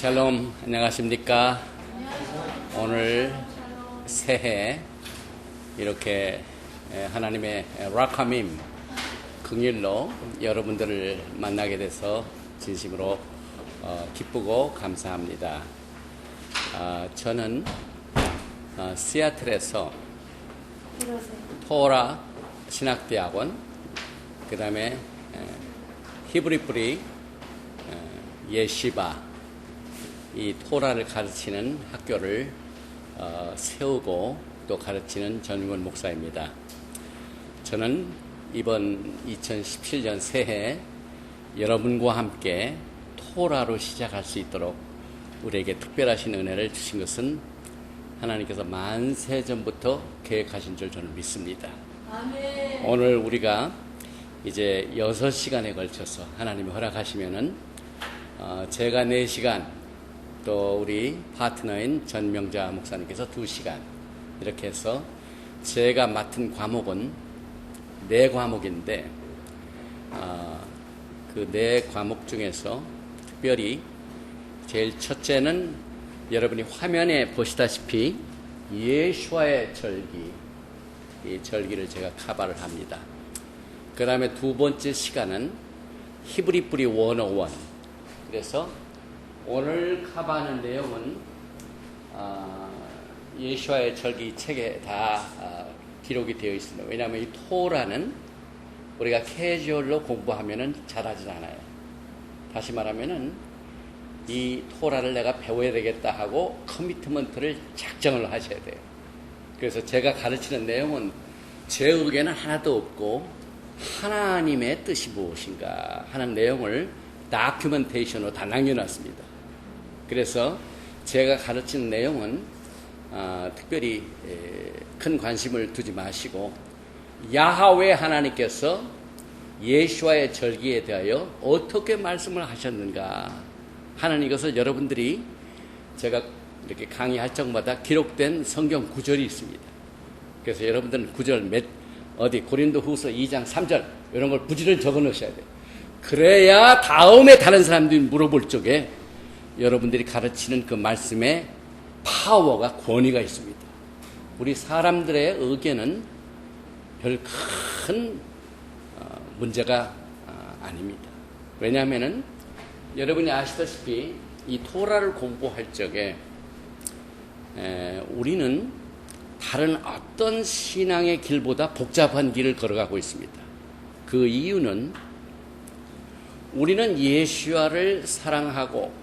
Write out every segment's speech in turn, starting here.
샬롬, 안녕하십니까? 오늘 새해 이렇게 하나님의 라카밈 긍휼로 여러분들을 만나게 돼서 진심으로 기쁘고 감사합니다. 저는 시애틀에서 토라 신학대학원, 그 다음에 히브리뿌리 예시바, 이 토라를 가르치는 학교를 세우고 또 가르치는 전윤권 목사입니다. 저는 이번 2017년 새해 여러분과 함께 토라로 시작할 수 있도록 우리에게 특별하신 은혜를 주신 것은 하나님께서 만세전부터 계획하신 줄 저는 믿습니다. 아멘. 오늘 우리가 이제 6시간에 걸쳐서 하나님이 허락하시면은 제가 4시간, 또 우리 파트너인 전명자 목사님께서 2시간, 이렇게 해서 제가 맡은 과목은 4과목인데 그 4과목 중에서 특별히 제일 첫째는 여러분이 화면에 보시다시피 예수와의 절기, 이 절기를 제가 커버를 합니다. 그 다음에 2번째 시간은 히브리뿌리 101. 그래서 오늘 커버하는 내용은 예수와의 절기 책에 다 기록이 되어 있습니다. 왜냐하면 이 토라는 우리가 캐주얼로 공부하면은 잘하지 않아요. 다시 말하면은 이 토라를 내가 배워야 되겠다 하고 커미트먼트를 작정을 하셔야 돼요. 그래서 제가 가르치는 내용은 제 의견은 하나도 없고 하나님의 뜻이 무엇인가 하는 내용을 다큐멘테이션으로 다 남겨놨습니다. 그래서 제가 가르치는 내용은 특별히 큰 관심을 두지 마시고 야하웨 하나님께서 예수와의 절기에 대하여 어떻게 말씀을 하셨는가 하는 이것을 여러분들이 제가 이렇게 강의할 적마다 기록된 성경 구절이 있습니다. 그래서 여러분들은 구절 고린도후서 2장 3절 이런 걸 부지런히 적어 놓으셔야 돼요. 그래야 다음에 다른 사람들이 물어볼 적에 여러분들이 가르치는 그 말씀에 파워가, 권위가 있습니다. 우리 사람들의 의견은 별 큰 문제가 아닙니다. 왜냐하면은 여러분이 아시다시피 이 토라를 공부할 적에 우리는 다른 어떤 신앙의 길보다 복잡한 길을 걸어가고 있습니다. 그 이유는 우리는 예수와를 사랑하고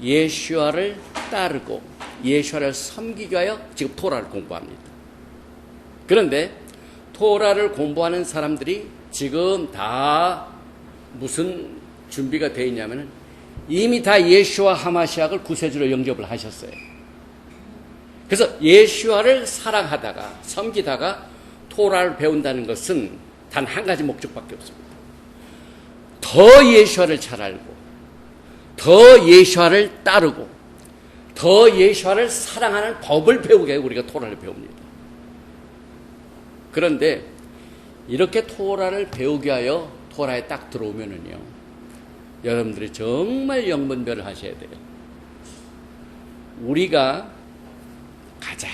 예수와를 따르고 예수와를 섬기기 위하여 지금 토라를 공부합니다. 그런데 토라를 공부하는 사람들이 지금 다 무슨 준비가 되어 있냐면 이미 다 예수와 하마시약을 구세주로 영접을 하셨어요. 그래서 예수와를 사랑하다가 섬기다가 토라를 배운다는 것은 단 한 가지 목적밖에 없습니다. 더 예수와를 잘 알고 더 예수와를 따르고 더 예수와를 사랑하는 법을 배우게 위해 우리가 토라를 배웁니다. 그런데 이렇게 토라를 배우게 하여 토라에 딱 들어오면은요, 여러분들이 정말 영분별을 하셔야 돼요. 우리가 가장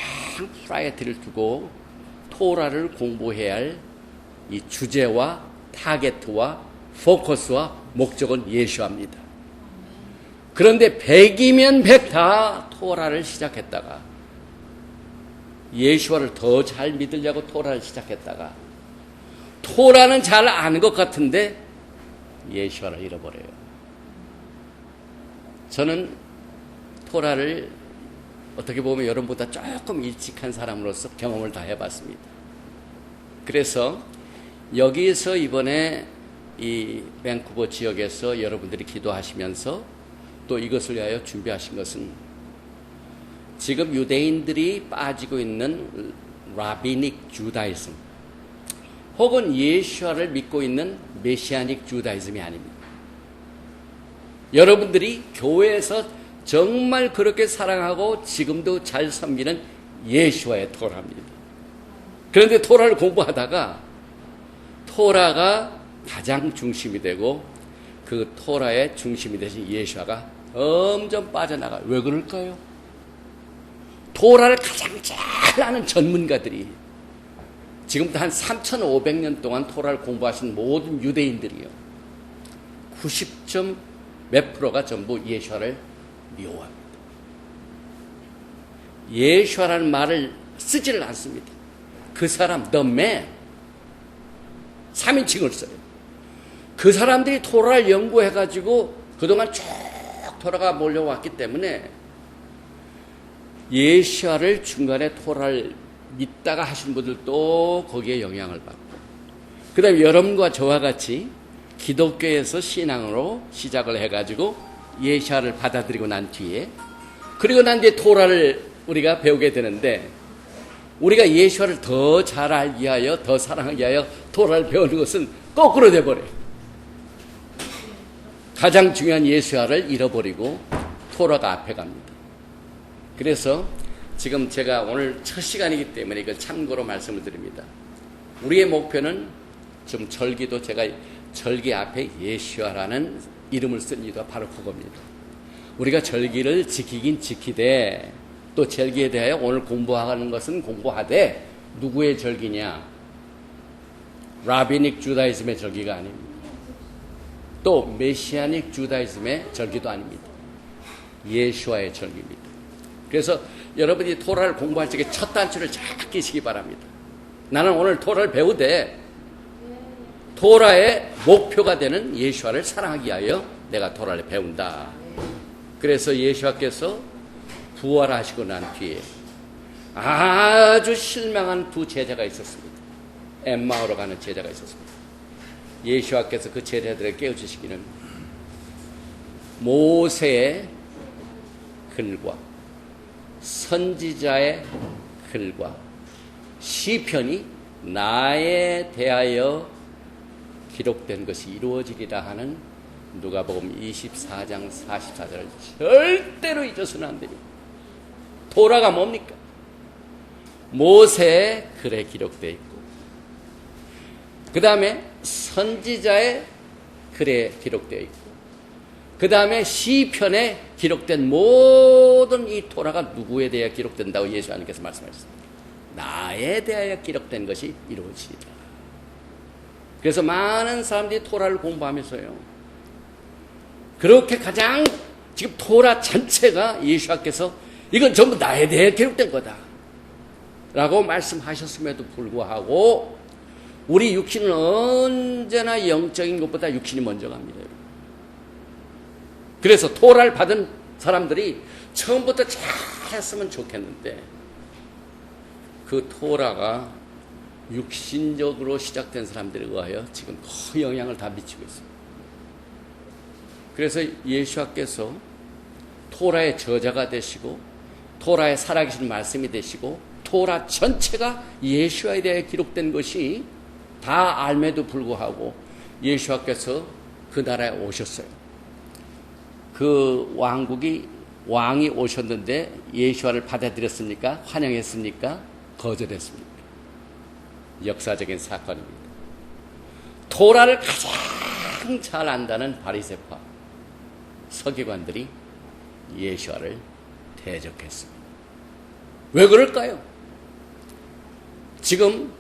프라이어티를 두고 토라를 공부해야 할 이 주제와 타겟와 포커스와 목적은 예수합니다. 그런데 100이면 100 다 토라를 시작했다가 예수와를 더 잘 믿으려고 토라를 시작했다가 토라는 잘 아는 것 같은데 예수와를 잃어버려요. 저는 토라를 어떻게 보면 여러분보다 조금 일찍 한 사람으로서 경험을 다 해봤습니다. 그래서 여기에서 이번에 이 밴쿠버 지역에서 여러분들이 기도하시면서 또 이것을 위하여 준비하신 것은 지금 유대인들이 빠지고 있는 라비닉 주다이즘 혹은 예수와를 믿고 있는 메시아닉 주다이즘이 아닙니다. 여러분들이 교회에서 정말 그렇게 사랑하고 지금도 잘 섬기는 예수와의 토라입니다. 그런데 토라를 공부하다가 토라가 가장 중심이 되고 그 토라의 중심이 되신 예수와가 점점 빠져나가요. 왜 그럴까요? 토라를 가장 잘 아는 전문가들이 지금부터 한 3,500년 동안 토라를 공부하신 모든 유대인들이요. 90점 몇 프로가 전부 예수와를 미워합니다. 예수와라는 말을 쓰지를 않습니다. 그 사람, the man, 3인칭을 써요. 그 사람들이 토라를 연구해가지고 그동안 쭉 토라가 몰려왔기 때문에 예수와를 중간에 토라를 믿다가 하신 분들도 거기에 영향을 받고, 그 다음에 여러분과 저와 같이 기독교에서 신앙으로 시작을 해가지고 예수와를 받아들이고 난 뒤에, 그리고 난 뒤에 토라를 우리가 배우게 되는데, 우리가 예수와를 더 잘 알기 위하여, 더 사랑하기 위하여 토라를 배우는 것은 거꾸로 돼버려요. 가장 중요한 예수와를 잃어버리고 토라가 앞에 갑니다. 그래서 지금 제가 오늘 첫 시간이기 때문에 이걸 참고로 말씀을 드립니다. 우리의 목표는 좀 절기도 제가 절기 앞에 예수와라는 이름을 쓴 이유가 바로 그겁니다. 우리가 절기를 지키긴 지키되, 또 절기에 대하여 오늘 공부하는 것은 공부하되, 누구의 절기냐? 라비닉 주다이즘의 절기가 아닙니다. 또 메시아닉 주다이즘의 절기도 아닙니다. 예수와의 절기입니다. 그래서 여러분이 토라를 공부할 적에 첫 단추를 잘 끼시기 바랍니다. 나는 오늘 토라를 배우되 토라의 목표가 되는 예수와를 사랑하기 위하여 내가 토라를 배운다. 그래서 예수와께서 부활하시고 난 뒤에 아주 실망한 두 제자가 있었습니다. 엠마오로 가는 제자가 있었습니다. 예수와께서 그 제자들을 깨우치시기는 모세의 글과 선지자의 글과 시편이 나에 대하여 기록된 것이 이루어지리라 하는 누가복음 24장 44절을 절대로 잊어서는 안 됩니다. 토라가 뭡니까? 모세의 글에 기록되어 있고, 그 다음에 선지자의 글에 기록되어 있고, 그 다음에 시편에 기록된 모든 이 토라가 누구에 대하여 기록된다고 예수 하나님께서 말씀하셨습니다. 나에 대하여 기록된 것이 이루어지리라. 그래서 많은 사람들이 토라를 공부하면서요, 그렇게 가장 지금 토라 전체가 예수께서 이건 전부 나에 대해 기록된 거다 라고 말씀하셨음에도 불구하고 우리 육신은 언제나 영적인 것보다 육신이 먼저 갑니다. 그래서 토라를 받은 사람들이 처음부터 잘했으면 좋겠는데, 그 토라가 육신적으로 시작된 사람들에 의하여 지금 거의 영향을 다 미치고 있습니다. 그래서 예수께서 토라의 저자가 되시고 토라의 살아계신 말씀이 되시고 토라 전체가 예수에 대해 기록된 것이 다 알매도 불구하고 예수께서 그 나라에 오셨어요. 그 왕이 오셨는데 예수를 받아들였습니까? 환영했습니까? 거절했습니까? 역사적인 사건입니다. 토라를 가장 잘 안다는 바리새파 서기관들이 예수를 대적했습니다. 왜 그럴까요? 지금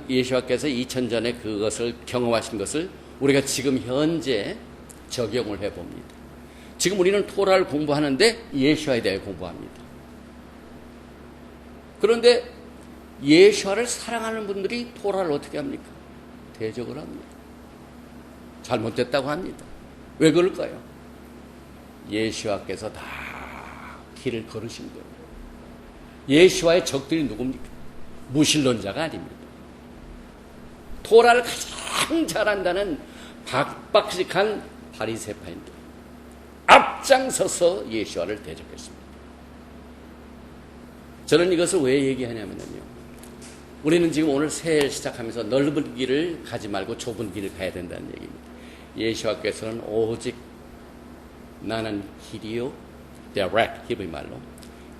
예수께서 2000 전에 그것을 경험하신 것을 우리가 지금 현재 적용을 해봅니다. 지금 우리는 토라를 공부하는데 예수에 대해 공부합니다. 그런데 예수를 사랑하는 분들이 토라를 어떻게 합니까? 대적을 합니다. 잘못됐다고 합니다. 왜 그럴까요? 예수께서 다 길을 걸으신 거예요. 예수와의 적들이 누굽니까? 무신론자가 아닙니다. 토라를 가장 잘한다는 박박식한 바리새파인들 앞장서서 예수와를 대적했습니다. 저는 이것을 왜 얘기하냐면요, 우리는 지금 오늘 새해를 시작하면서 넓은 길을 가지 말고 좁은 길을 가야 된다는 얘기입니다. 예수께서는 오직 나는 길이요, direct, 히브리 말로,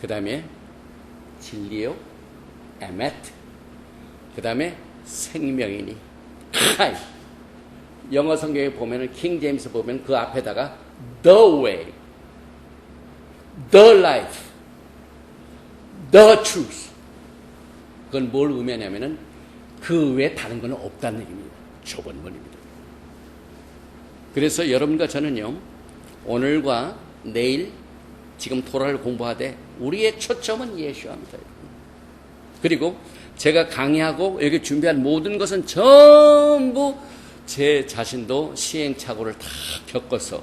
그 다음에 진리요, 에메트, 그 다음에 생명이니 카이. 영어 성경에 보면은 킹 제임스 보면 그 앞에다가 the way, the life, the truth. 그건 뭘 의미하냐면은 그 외에 다른 건 없다는 얘기입니다. 초본문입니다. 그래서 여러분과 저는요, 오늘과 내일 지금 토라를 공부하되 우리의 초점은 예수입니다. 그리고 제가 강의하고 여기 준비한 모든 것은 전부 제 자신도 시행착오를 다 겪어서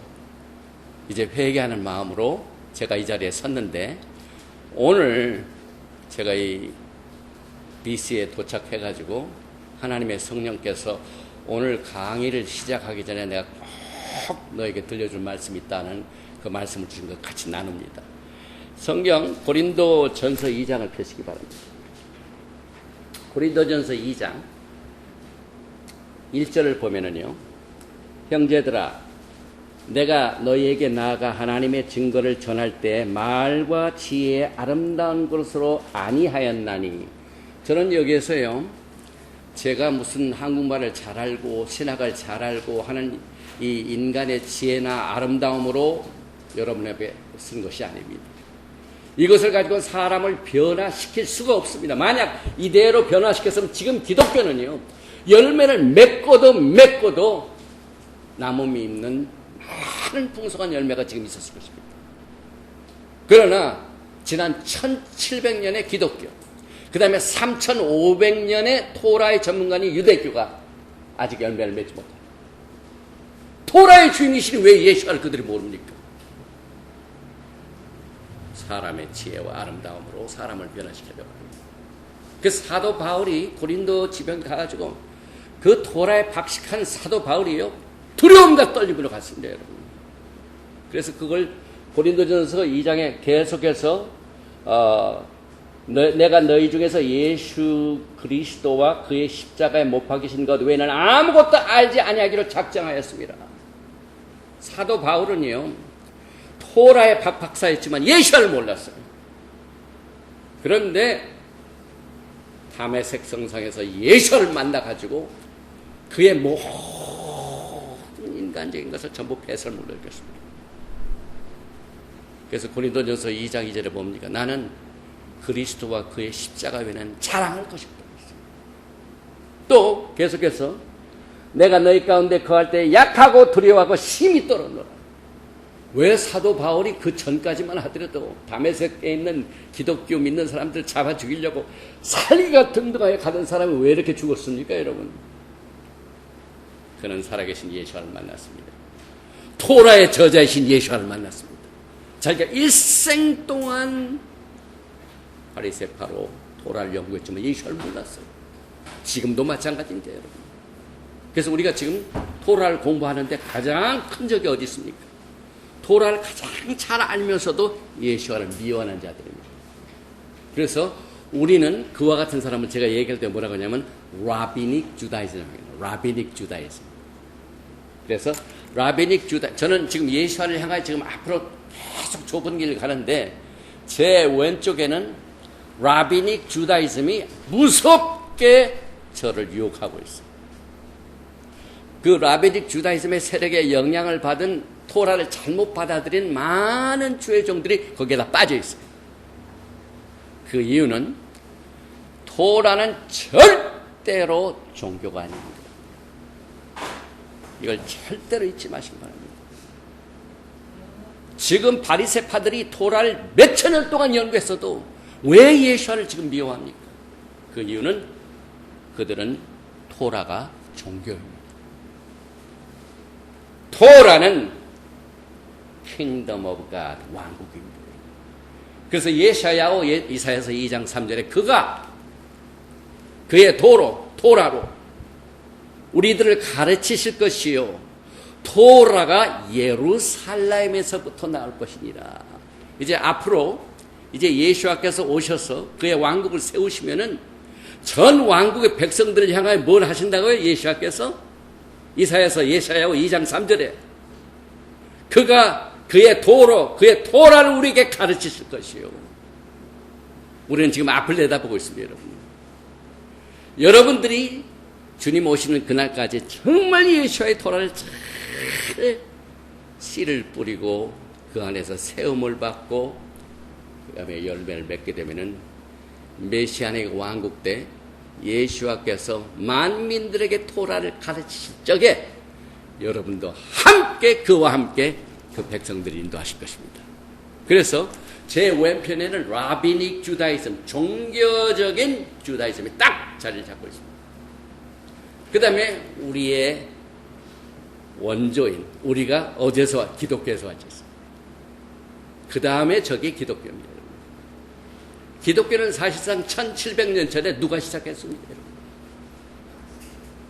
이제 회개하는 마음으로 제가 이 자리에 섰는데, 오늘 제가 이 BC에 도착해가지고 하나님의 성령께서 오늘 강의를 시작하기 전에 내가 꼭 너에게 들려줄 말씀이 있다는 그 말씀을 주신 것 같이 나눕니다. 성경 고린도전서 2장을 펴시기 바랍니다. 고린도전서 2장 1절을 보면은요, 형제들아, 내가 너희에게 나아가 하나님의 증거를 전할 때 말과 지혜의 아름다운 것으로 아니하였나니. 저는 여기에서요, 제가 무슨 한국말을 잘 알고 신학을 잘 알고 하는 이 인간의 지혜나 아름다움으로 여러분 앞에 쓴 것이 아닙니다. 이것을 가지고 사람을 변화시킬 수가 없습니다. 만약 이대로 변화시켰으면 지금 기독교는요, 열매를 맺고도 나무미 있는 많은 풍성한 열매가 지금 있었을 것입니다. 그러나 지난 1700년의 기독교, 그 다음에 3500년의 토라의 전문가인 유대교가 아직 열매를 맺지 못합니다. 토라의 주인이시니 왜 예수를 그들이 모릅니까? 사람의 지혜와 아름다움으로 사람을 변화시키려고 합니다. 그 사도 바울이 고린도 지방 가가지고 그 토라에 박식한 사도 바울이요, 두려움과 떨림으로 갔습니다, 여러분. 그래서 그걸 고린도전서 2장에 계속해서 내가 너희 중에서 예수 그리스도와 그의 십자가에 못 박이신 것 외에는 아무것도 알지 아니하기로 작정하였습니다. 사도 바울은요, 토라의 박사였지만 예수를 몰랐어요. 그런데 다메섹 성상에서 예수를 만나가지고 그의 모든 인간적인 것을 전부 배설물렸습니다. 그래서 고린도전서 2장 2절에 뭡니까? 나는 그리스도와 그의 십자가 외에는 자랑할 것이 없다. 또 계속해서 내가 너희 가운데 거할 때 약하고 두려워하고 심히 떨었노라. 왜 사도 바울이 그 전까지만 하더라도 다메섹에 있는 기독교 믿는 사람들 잡아 죽이려고 살기가 등등하게 가던 사람이 왜 이렇게 죽었습니까, 여러분? 그는 살아계신 예수를 만났습니다. 토라의 저자이신 예수를 만났습니다. 자기가 일생 동안 바리새파로 토라를 연구했지만 예수를 몰랐어요. 지금도 마찬가지인데, 여러분. 그래서 우리가 지금 토라를 공부하는데 가장 큰 적이 어디 있습니까? 토라를 가장 잘 알면서도 예수와를 미워하는 자들입니다. 그래서 우리는 그와 같은 사람을 제가 얘기할 때 뭐라고 하냐면 라비닉 주다이즘입니다. 라비닉 주다이즘. 그래서 라비닉 주다, 저는 지금 예수와를 향해 지금 앞으로 계속 좁은 길을 가는데 제 왼쪽에는 라비닉 주다이즘이 무섭게 저를 유혹하고 있어요. 그 라비닉 주다이즘의 세력에 영향을 받은 토라를 잘못 받아들인 많은 주의 종들이 거기에다 빠져 있어요. 그 이유는 토라는 절대로 종교가 아닙니다. 이걸 절대로 잊지 마시기 바랍니다. 지금 바리새파들이 토라를 몇 천 년 동안 연구했어도 왜 예수를 지금 미워합니까? 그 이유는 그들은 토라가 종교입니다. 토라는 킹덤 오브 갓, 왕국입니다. 그래서 예사야오 이사야서 2장 3절에 그가 그의 토라로 우리들을 가르치실 것이요 토라가 예루살렘에서부터 나올 것이니라. 이제 앞으로 이제 예수와께서 오셔서 그의 왕국을 세우시면은 전 왕국의 백성들을 향하여 뭘 하신다고요? 예수와께서 이사야서 예사야오 2장 3절에 그가 그의 토라를 우리에게 가르치실 것이요. 우리는 지금 앞을 내다보고 있습니다, 여러분. 씨를 뿌리고 그 안에서 세움을 받고 그 다음에 열매를 맺게 되면은 메시아의 왕국 때 예수와께서 만민들에게 토라를 가르치실 적에 여러분도 함께 그와 함께 그 백성들을 인도하실 것입니다. 그래서 제 왼편에는 라비닉 주다이즘, 종교적인 주다이즘이 딱 자리를 잡고 있습니다. 그 다음에 우리의 원조인, 우리가 어디서 기독교에서 왔지. 그 다음에 저게 기독교입니다. 기독교는 사실상 1700년 전에 누가 시작했습니까?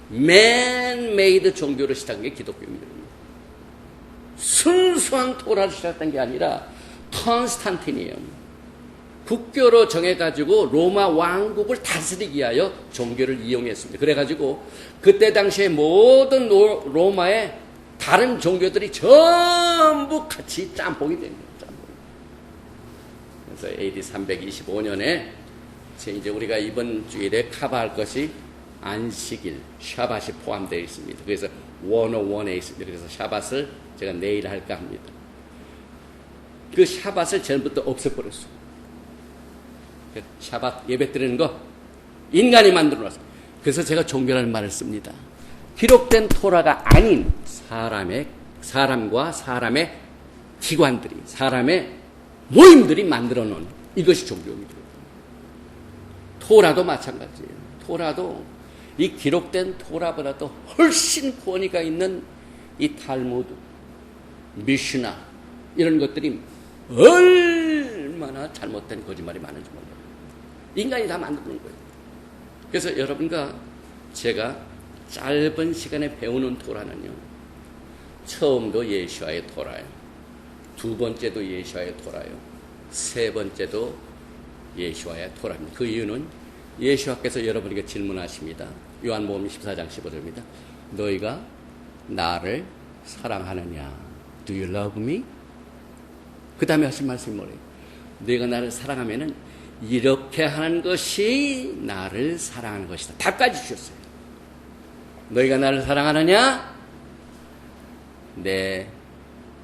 맨메이드 종교로 시작한 게 기독교입니다. 순수한 토라로 시작한 게 아니라 컨스탄틴이에요. 국교로 정해가지고 로마 왕국을 다스리기 위하여 종교를 이용했습니다. 그래가지고 그때 당시에 모든 로마의 다른 종교들이 전부 같이 짬뽕이 됩니다. 그래서 AD 325년에 이제 우리가 이번 주일에 커버할 것이 안식일, 샤밧이 포함되어 있습니다. 그래서 101에 있습니다. 그래서 샤밧을 제가 내일 할까 합니다. 그 샤밧을 전부터 없애버렸어요. 샤밧 예배 드리는 거 인간이 만들어놨어요. 그래서 제가 종교라는 말을 씁니다. 기록된 토라가 아닌 사람과 사람의 기관들이, 사람의 모임들이 만들어 놓은 이것이 종교입니다. 토라도 마찬가지예요. 토라도 이 기록된 토라보다도 훨씬 권위가 있는 이 탈무드, 미슈나 이런 것들이 얼마나 잘못된 거짓말이 많은지 몰라요. 인간이 다 만드는 거예요. 그래서 여러분과 제가 짧은 시간에 배우는 토라는요, 처음도 예수와의 토라예요. 두 번째도 예수와의 토라예요. 세 번째도 예수와의 토라입니다. 그 이유는 예수와께서 여러분에게 질문하십니다. 요한복음 14장 15절입니다. 너희가 나를 사랑하느냐? Do you love me? 그 다음에 하신 말씀이 뭐래요? 너희가 나를 사랑하면은 이렇게 하는 것이 나를 사랑하는 것이다. 답까지 주셨어요. 너희가 나를 사랑하느냐? 내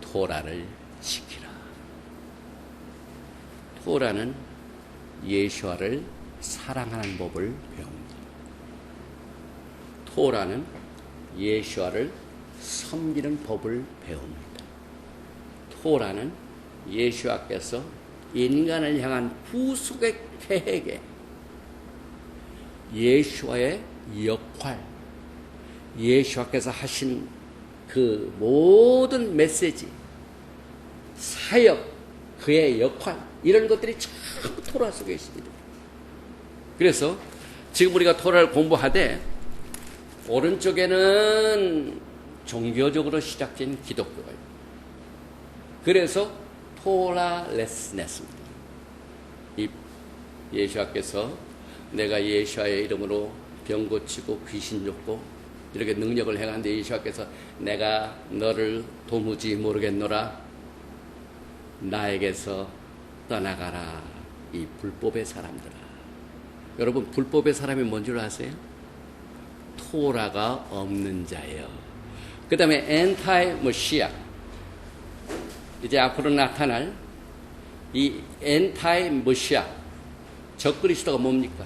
토라를 지키라. 토라는 예수와를 사랑하는 법을 배웁니다. 토라는 예수와를 섬기는 법을 배웁니다. 토라는 예수와께서 인간을 향한 구속의 계획에 예수와의 역할, 예수와께서 하신 그 모든 메시지, 사역, 그의 역할, 이런 것들이 전부 토라 속에 있습니다. 그래서 지금 우리가 토라를 공부하되 오른쪽에는 종교적으로 시작된 기독교가 있습니다. 그래서 토라 레슨했습니다. 예수와께서 내가 예수와의 이름으로 병 고치고 귀신 쫓고 이렇게 능력을 행하는데 예수와께서 내가 너를 도무지 모르겠노라, 나에게서 떠나가라, 이 불법의 사람들아. 여러분, 불법의 사람이 뭔 줄 아세요? 토라가 없는 자예요. 그 다음에 엔타이 머시아, 이제 앞으로 나타날 이 엔타이 머시아, 적그리스도가 뭡니까?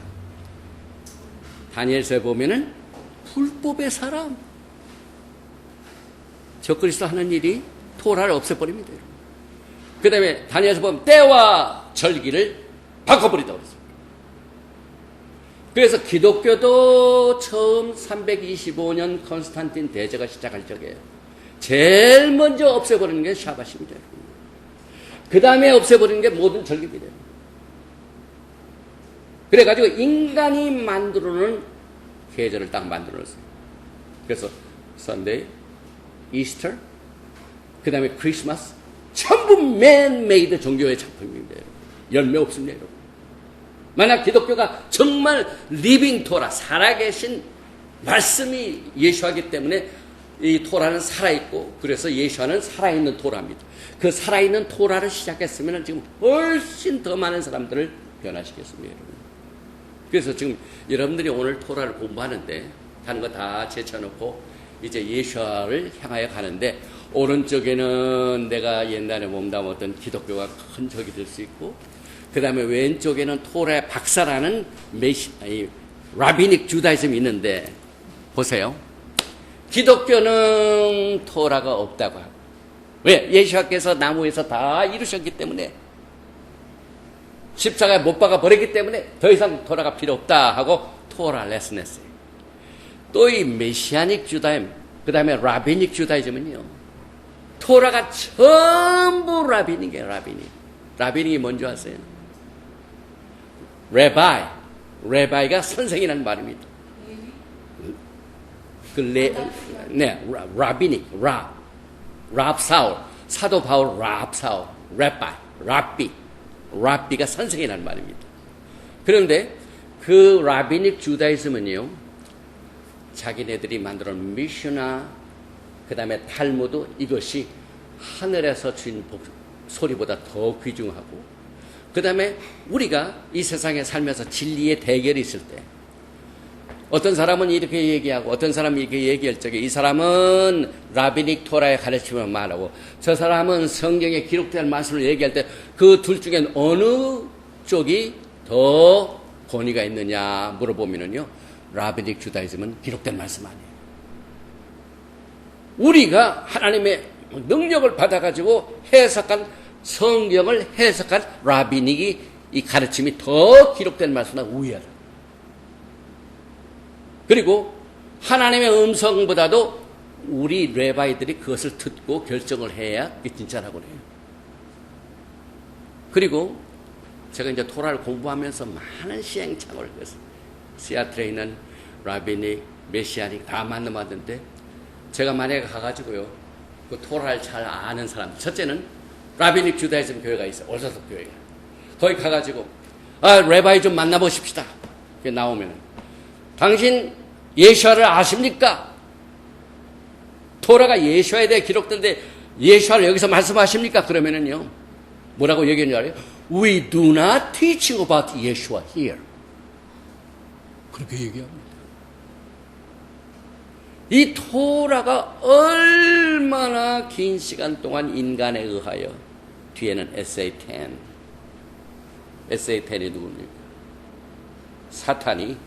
다니엘서에 보면은 불법의 사람, 적그리스도 하는 일이 토라를 없애버립니다. 그 다음에 다니엘서 보면 때와 절기를 바꿔버리다고 그랬습니다. 그래서 기독교도 처음 325년 컨스탄틴 대제가 시작할 적에 제일 먼저 없애버리는 게 샤밧입니다. 그 다음에 없애버리는 게 모든 절기입니다. 그래가지고 인간이 만들어놓은 계절을 딱 만들어놨어요. 그래서 선데이, 이스터, 그 다음에 크리스마스, 전부 맨메이드 종교의 작품입니다. 열매 없습니다. 여러분. 만약 기독교가 정말 리빙 토라, 살아계신 말씀이 예수하기 때문에 이 토라는 살아있고, 그래서 예수와는 살아있는 토라입니다. 그 살아있는 토라를 시작했으면 지금 훨씬 더 많은 사람들을 변화시켰습니다. 여러분. 그래서 지금 여러분들이 오늘 토라를 공부하는데, 하는 거 다 제쳐놓고 이제 예수와를 향하여 가는데 오른쪽에는 내가 옛날에 몸담았던 기독교가 큰 적이 될 수 있고, 그 다음에 왼쪽에는 토라의 박사라는 라비닉 주다이즘이 있는데, 보세요. 기독교는 토라가 없다고 하고, 왜? 예수께서 나무에서 다 이루셨기 때문에, 십자가에 못 박아 버렸기 때문에 더 이상 토라가 필요 없다 하고 토라 레슨했어요. 또 이 메시아닉 주다임, 그 다음에 라비닉 주다이즘은요, 토라가 전부 라비닉이에요. 라비닉이 뭔지 아세요? 레바이가 선생이라는 말입니다. 라비닉, 랍사울, 사도 바울 랍사울, 랍비가 선생이라는 말입니다. 그런데 그 라비닉 주다이즘은요, 자기네들이 만들어 놓은 미슈나, 그 다음에 탈무드, 이것이 하늘에서 주인 소리보다 더 귀중하고, 그 다음에 우리가 이 세상에 살면서 진리의 대결이 있을 때, 어떤 사람은 이렇게 얘기하고 어떤 사람은 이렇게 얘기할 적에, 이 사람은 라비닉 토라의 가르침을 말하고 저 사람은 성경에 기록된 말씀을 얘기할 때 그 둘 중엔 어느 쪽이 더 권위가 있느냐 물어보면요, 라비닉 주다이즘은 기록된 말씀 아니에요. 우리가 하나님의 능력을 받아가지고 해석한, 성경을 해석한 라비닉이, 이 가르침이 더 기록된 말씀보다 우위하다. 그리고 하나님의 음성보다도 우리 레바이들이 그것을 듣고 결정을 해야 그게 진짜라고 해요. 그리고 제가 이제 토라를 공부하면서 많은 시행착오를 했어요. 시애틀에 있는 라비닉, 메시아닉 다 만나봤는데, 제가 만약에 가가지고요, 그 토라를 잘 아는 사람, 첫째는 라비닉 주다이즘 교회가 있어요. orthodox 교회가. 거기 가가지고, 레바이 좀 만나보십시다. 그게 나오면, 당신 예수아를 아십니까? 토라가 예수아에 대해 기록된데 예수아를 여기서 말씀하십니까? 그러면은요, 뭐라고 얘기하는지 알아요? We do not teach about Yeshua here. 그렇게 얘기합니다. 이 토라가 얼마나 긴 시간 동안 인간에 의하여, 뒤에는 SA10. SA10이 누굽니까? 사탄이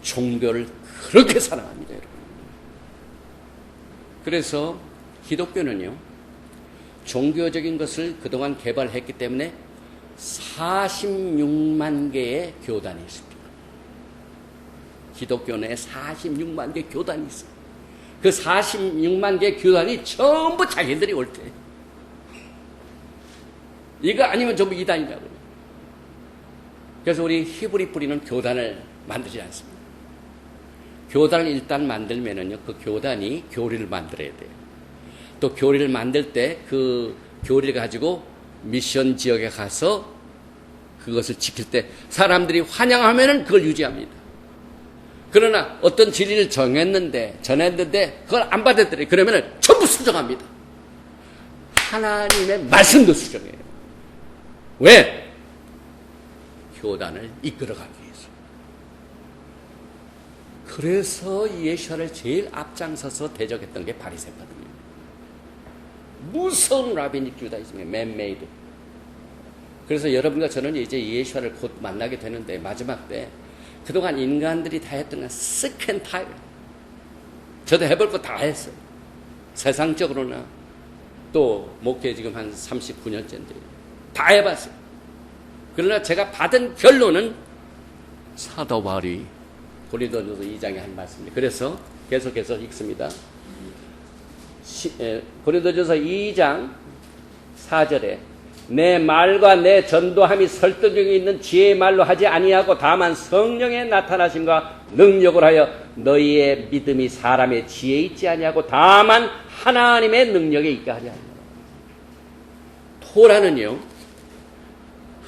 종교를 그렇게 사랑합니다, 여러분. 그래서 기독교는요, 종교적인 것을 그동안 개발했기 때문에 46만 개의 교단이 있습니다. 기독교 내에 46만 개 교단이 있어요. 그 46만 개 교단이 전부 자기들이 옳대. 이거 아니면 전부 이단이라고. 그래서 우리 히브리 뿌리는 교단을 만들지 않습니다. 교단을 일단 만들면은요, 그 교단이 교리를 만들어야 돼요. 또 교리를 만들 때 그 교리를 가지고 미션 지역에 가서 그것을 지킬 때 사람들이 환영하면은 그걸 유지합니다. 그러나 어떤 진리를 전했는데 그걸 안 받았더니 그러면은 전부 수정합니다. 하나님의 말씀도 수정해요. 왜? 교단을 이끌어가기 위해서. 그래서 예수를 제일 앞장서서 대적했던 게 바리새파들입니다. 무서운 라비닉 주다이즘의 맨메이드. 그래서 여러분과 저는 이제 예수를 곧 만나게 되는데, 마지막 때 그동안 인간들이 다 했던 건 sick and tired. 저도 해볼 거 다 했어요. 세상적으로나 또 목회 지금 한 39년째인데 다 해봤어요. 그러나 제가 받은 결론은 사도 바울이 고린도전서 2장에 한 말씀입니다. 그래서 계속해서 읽습니다. 고린도전서 2장 4절에 내 말과 내 전도함이 설득력이 있는 지혜의 말로 하지 아니하고 다만 성령의 나타나심과 능력을 하여 너희의 믿음이 사람의 지혜에 있지 아니하고 다만 하나님의 능력에 있게 하려 합니다. 토라는요,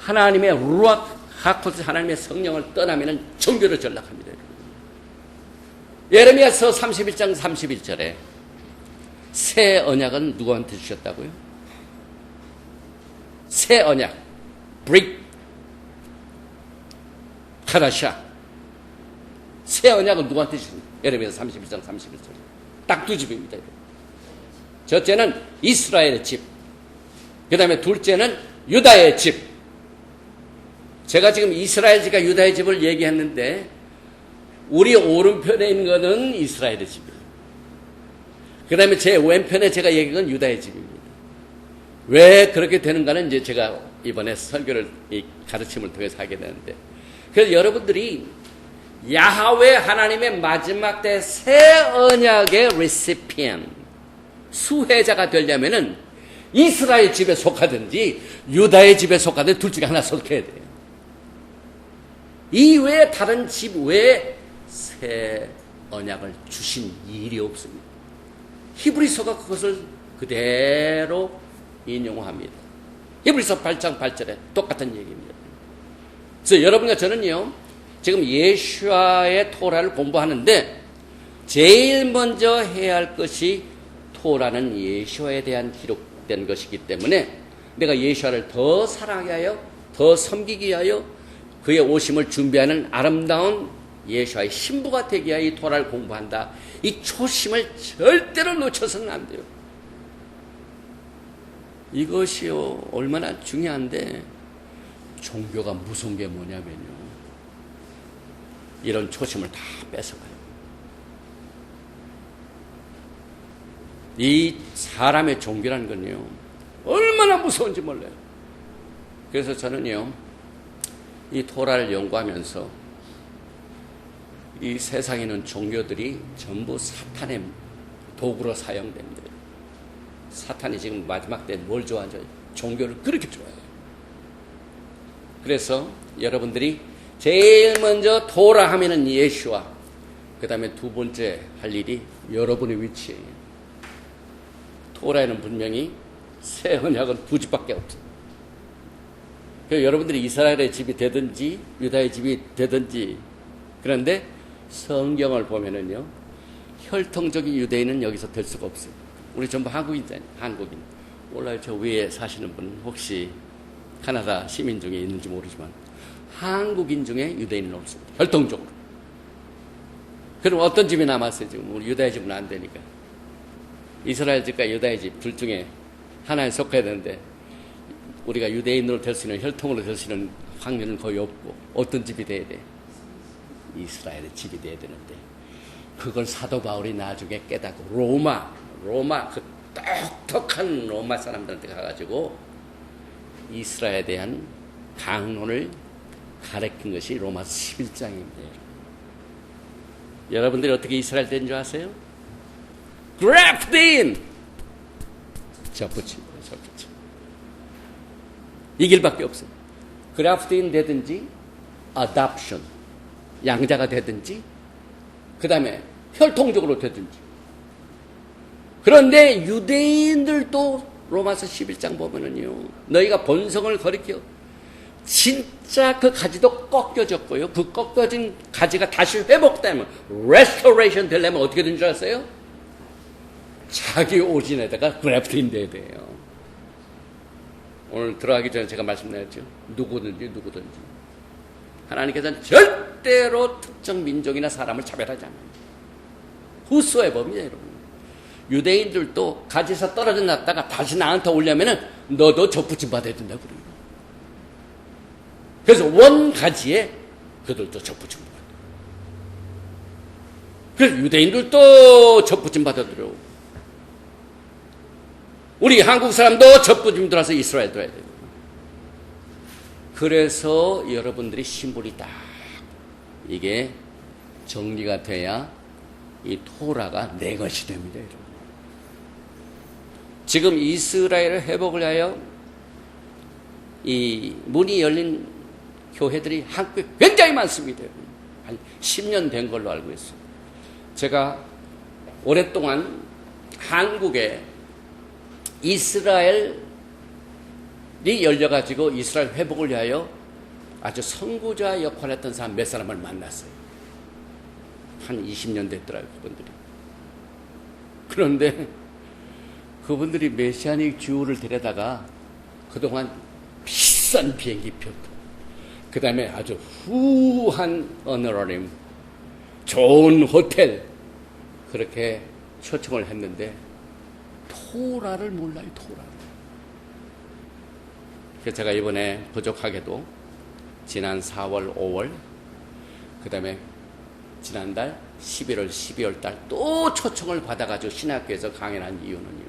하나님의 루악 하코스, 하나님의 성령을 떠나면은 종교로 전락합니다. 예레미야서 31장 31절에 새 언약은 누구한테 주셨다고요? 새 언약, 브릭, 카라샤. 새 언약은 누구한테 주십니까? 예레미야 31장 31절. 딱 두 집입니다. 첫째는 이스라엘의 집. 그 다음에 둘째는 유다의 집. 제가 지금 이스라엘 집과 유다의 집을 얘기했는데 우리 오른편에 있는 것은 이스라엘의 집이에요. 그 다음에 제 왼편에 제가 얘기한 건 유다의 집입니다. 왜 그렇게 되는가는 이제 제가 이번에 설교를, 이 가르침을 통해서 하게 되는데, 그래서 여러분들이 야하웨 하나님의 마지막 때 새 언약의 recipient, 수혜자가 되려면은 이스라엘 집에 속하든지 유다의 집에 속하든지 둘 중에 하나 속해야 돼요. 이 외에 다른 집 외에 새 언약을 주신 일이 없습니다. 히브리서가 그것을 그대로 인용합니다. 히브리서 8장 8절에 똑같은 얘기입니다. 그래서 여러분과 저는요, 지금 예수와의 토라를 공부하는데 제일 먼저 해야 할 것이 토라는 예수와에 대한 기록된 것이기 때문에 내가 예수와를 더 사랑하게 하여 더 섬기게 하여 그의 오심을 준비하는 아름다운 예수와의 신부가 되게 하여 이 토라를 공부한다. 이 초심을 절대로 놓쳐서는 안 돼요. 이것이요 얼마나 중요한데 종교가 무서운 게 뭐냐면요, 이런 초심을 다 뺏어가요. 이 사람의 종교라는 건요 얼마나 무서운지 몰라요. 그래서 저는요 이 토라를 연구하면서 이 세상에 있는 종교들이 전부 사탄의 도구로 사용됩니다. 사탄이 지금 마지막 때 뭘 좋아하죠? 종교를 그렇게 좋아해요. 그래서 여러분들이 제일 먼저 토라 하면은 예수와, 그 다음에 두 번째 할 일이 여러분의 위치예요. 토라에는 분명히 새 언약은 두 집밖에 없어요. 그래서 여러분들이 이스라엘의 집이 되든지 유다의 집이 되든지, 그런데 성경을 보면은요 혈통적인 유대인은 여기서 될 수가 없어요. 우리 전부 한국인이잖아요. 한국인. 몰라요. 저 위에 사시는 분 혹시 캐나다 시민 중에 있는지 모르지만 한국인 중에 유대인은 없습니다. 혈통적으로. 그럼 어떤 집이 남았어요? 지금 우리 유다의 집은 안 되니까. 이스라엘 집과 유다의 집 둘 중에 하나에 속해야 되는데 우리가 유대인으로 될 수 있는, 혈통으로 될 수 있는 확률은 거의 없고, 어떤 집이 돼야 돼? 이스라엘의 집이 돼야 되는데, 그걸 사도 바울이 나중에 깨닫고 로마 그 똑똑한 로마 사람들한테 가가지고 이스라엘에 대한 강론을 가르친 것이 로마서 11장입니다. 여러분들이 어떻게 이스라엘 된 줄 아세요? grafted, 접붙인 거예요. 접붙인. 이 길밖에 없어요. grafted 되든지 adoption, 양자가 되든지, 그 다음에 혈통적으로 되든지. 그런데 유대인들도 로마서 11장 보면은요, 너희가 본성을 거리켜 진짜 그 가지도 꺾여졌고요, 그 꺾여진 가지가 다시 회복되면, restoration 되려면 어떻게 된 줄 아세요? 자기 오진에다가 그래프트인 돼야 돼요. 오늘 들어가기 전에 제가 말씀드렸죠. 누구든지 하나님께서는 절대로 특정 민족이나 사람을 차별하지 않아요. whosoever입니다, 여러분. 유대인들도 가지에서 떨어져 놨다가 다시 나한테 오려면은 너도 접붙임 받아야 된다고 그래요. 그래서 원 가지에 그들도 접붙임 받아요. 그래서 유대인들도 접붙임 받아들여요. 우리 한국 사람도 접붙임 들어서 이스라엘 들어야 돼요. 그래서 여러분들이 신분이 딱 이게 정리가 돼야 이 토라가 내 것이 됩니다, 여러분. 지금 이스라엘을 회복을 하여 이 문이 열린 교회들이 한국에 굉장히 많습니다. 한 10년 된 걸로 알고 있어요. 제가 오랫동안 한국에 이스라엘이 열려가지고 이스라엘 회복을 위하여 아주 선구자 역할을 했던 사람 몇 사람을 만났어요. 한 20년 됐더라고요, 그분들이. 그런데 그분들이 메시아닉 주우를 데려다가 그동안 비싼 비행기표, 그 다음에 아주 후한 어너러림, 좋은 호텔, 그렇게 초청을 했는데 토라를 몰라요, 토라를. 그래서 제가 이번에 부족하게도 지난 4월, 5월, 그 다음에 지난달 11월, 12월 달 또 초청을 받아가지고 신학교에서 강연한 이유는요.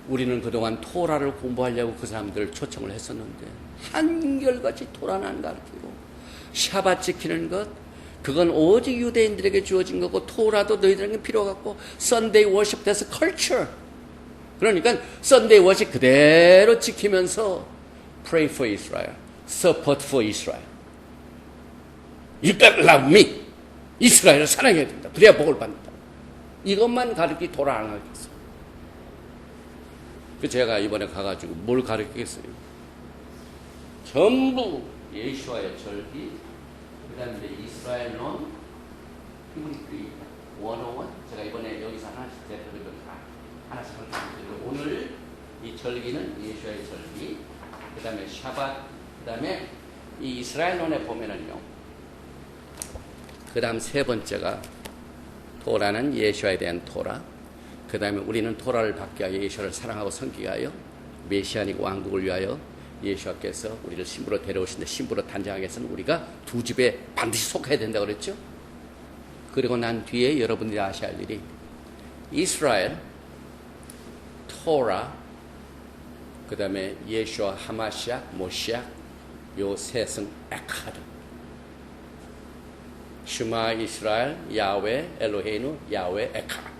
우리는 그동안 토라를 공부하려고 그 사람들을 초청을 했었는데 한결같이 토라는 안 가르치고 샤밧 지키는 것, 그건 오직 유대인들에게 주어진 거고 토라도 너희들에게 필요가 없고 썬데이 워십 돼서 컬처. 그러니까 썬데이 워십 그대로 지키면서 pray for Israel, support for Israel. You gotta love me. 이스라엘을 사랑해야 된다. 그래야 복을 받는다. 이것만 가르치 토라 안 가르쳤어. 제가 이번에 가가지고 뭘 가르치겠어요? 전부 예수와의 절기, 그 다음에 이스라엘론, 히브리 101. 제가 이번에 여기서 하나씩 대표를 하나씩 가르치고 오늘 이 절기는 예수와의 절기, 그 다음에 샤밧, 그 다음에 이 이스라엘론에 보면은요. 그 다음 세 번째가 토라는 예수와에 대한 토라. 그 다음에 우리는 토라를 받기 위하여 예수를 사랑하고 섬기기 위하여 메시아닉 왕국을 위하여 예수께서 우리를 신부로 데려오신데 신부로 단장하기 위해서는 우리가 두 집에 반드시 속해야 된다고 그랬죠. 그리고 난 뒤에 여러분들이 아셔야 할 일이 이스라엘, 토라, 그 다음에 예수와 하마시아, 모시아, 요 셋은 에카드. 슈마 이스라엘, 야훼, 엘로헤이누, 야훼, 에카.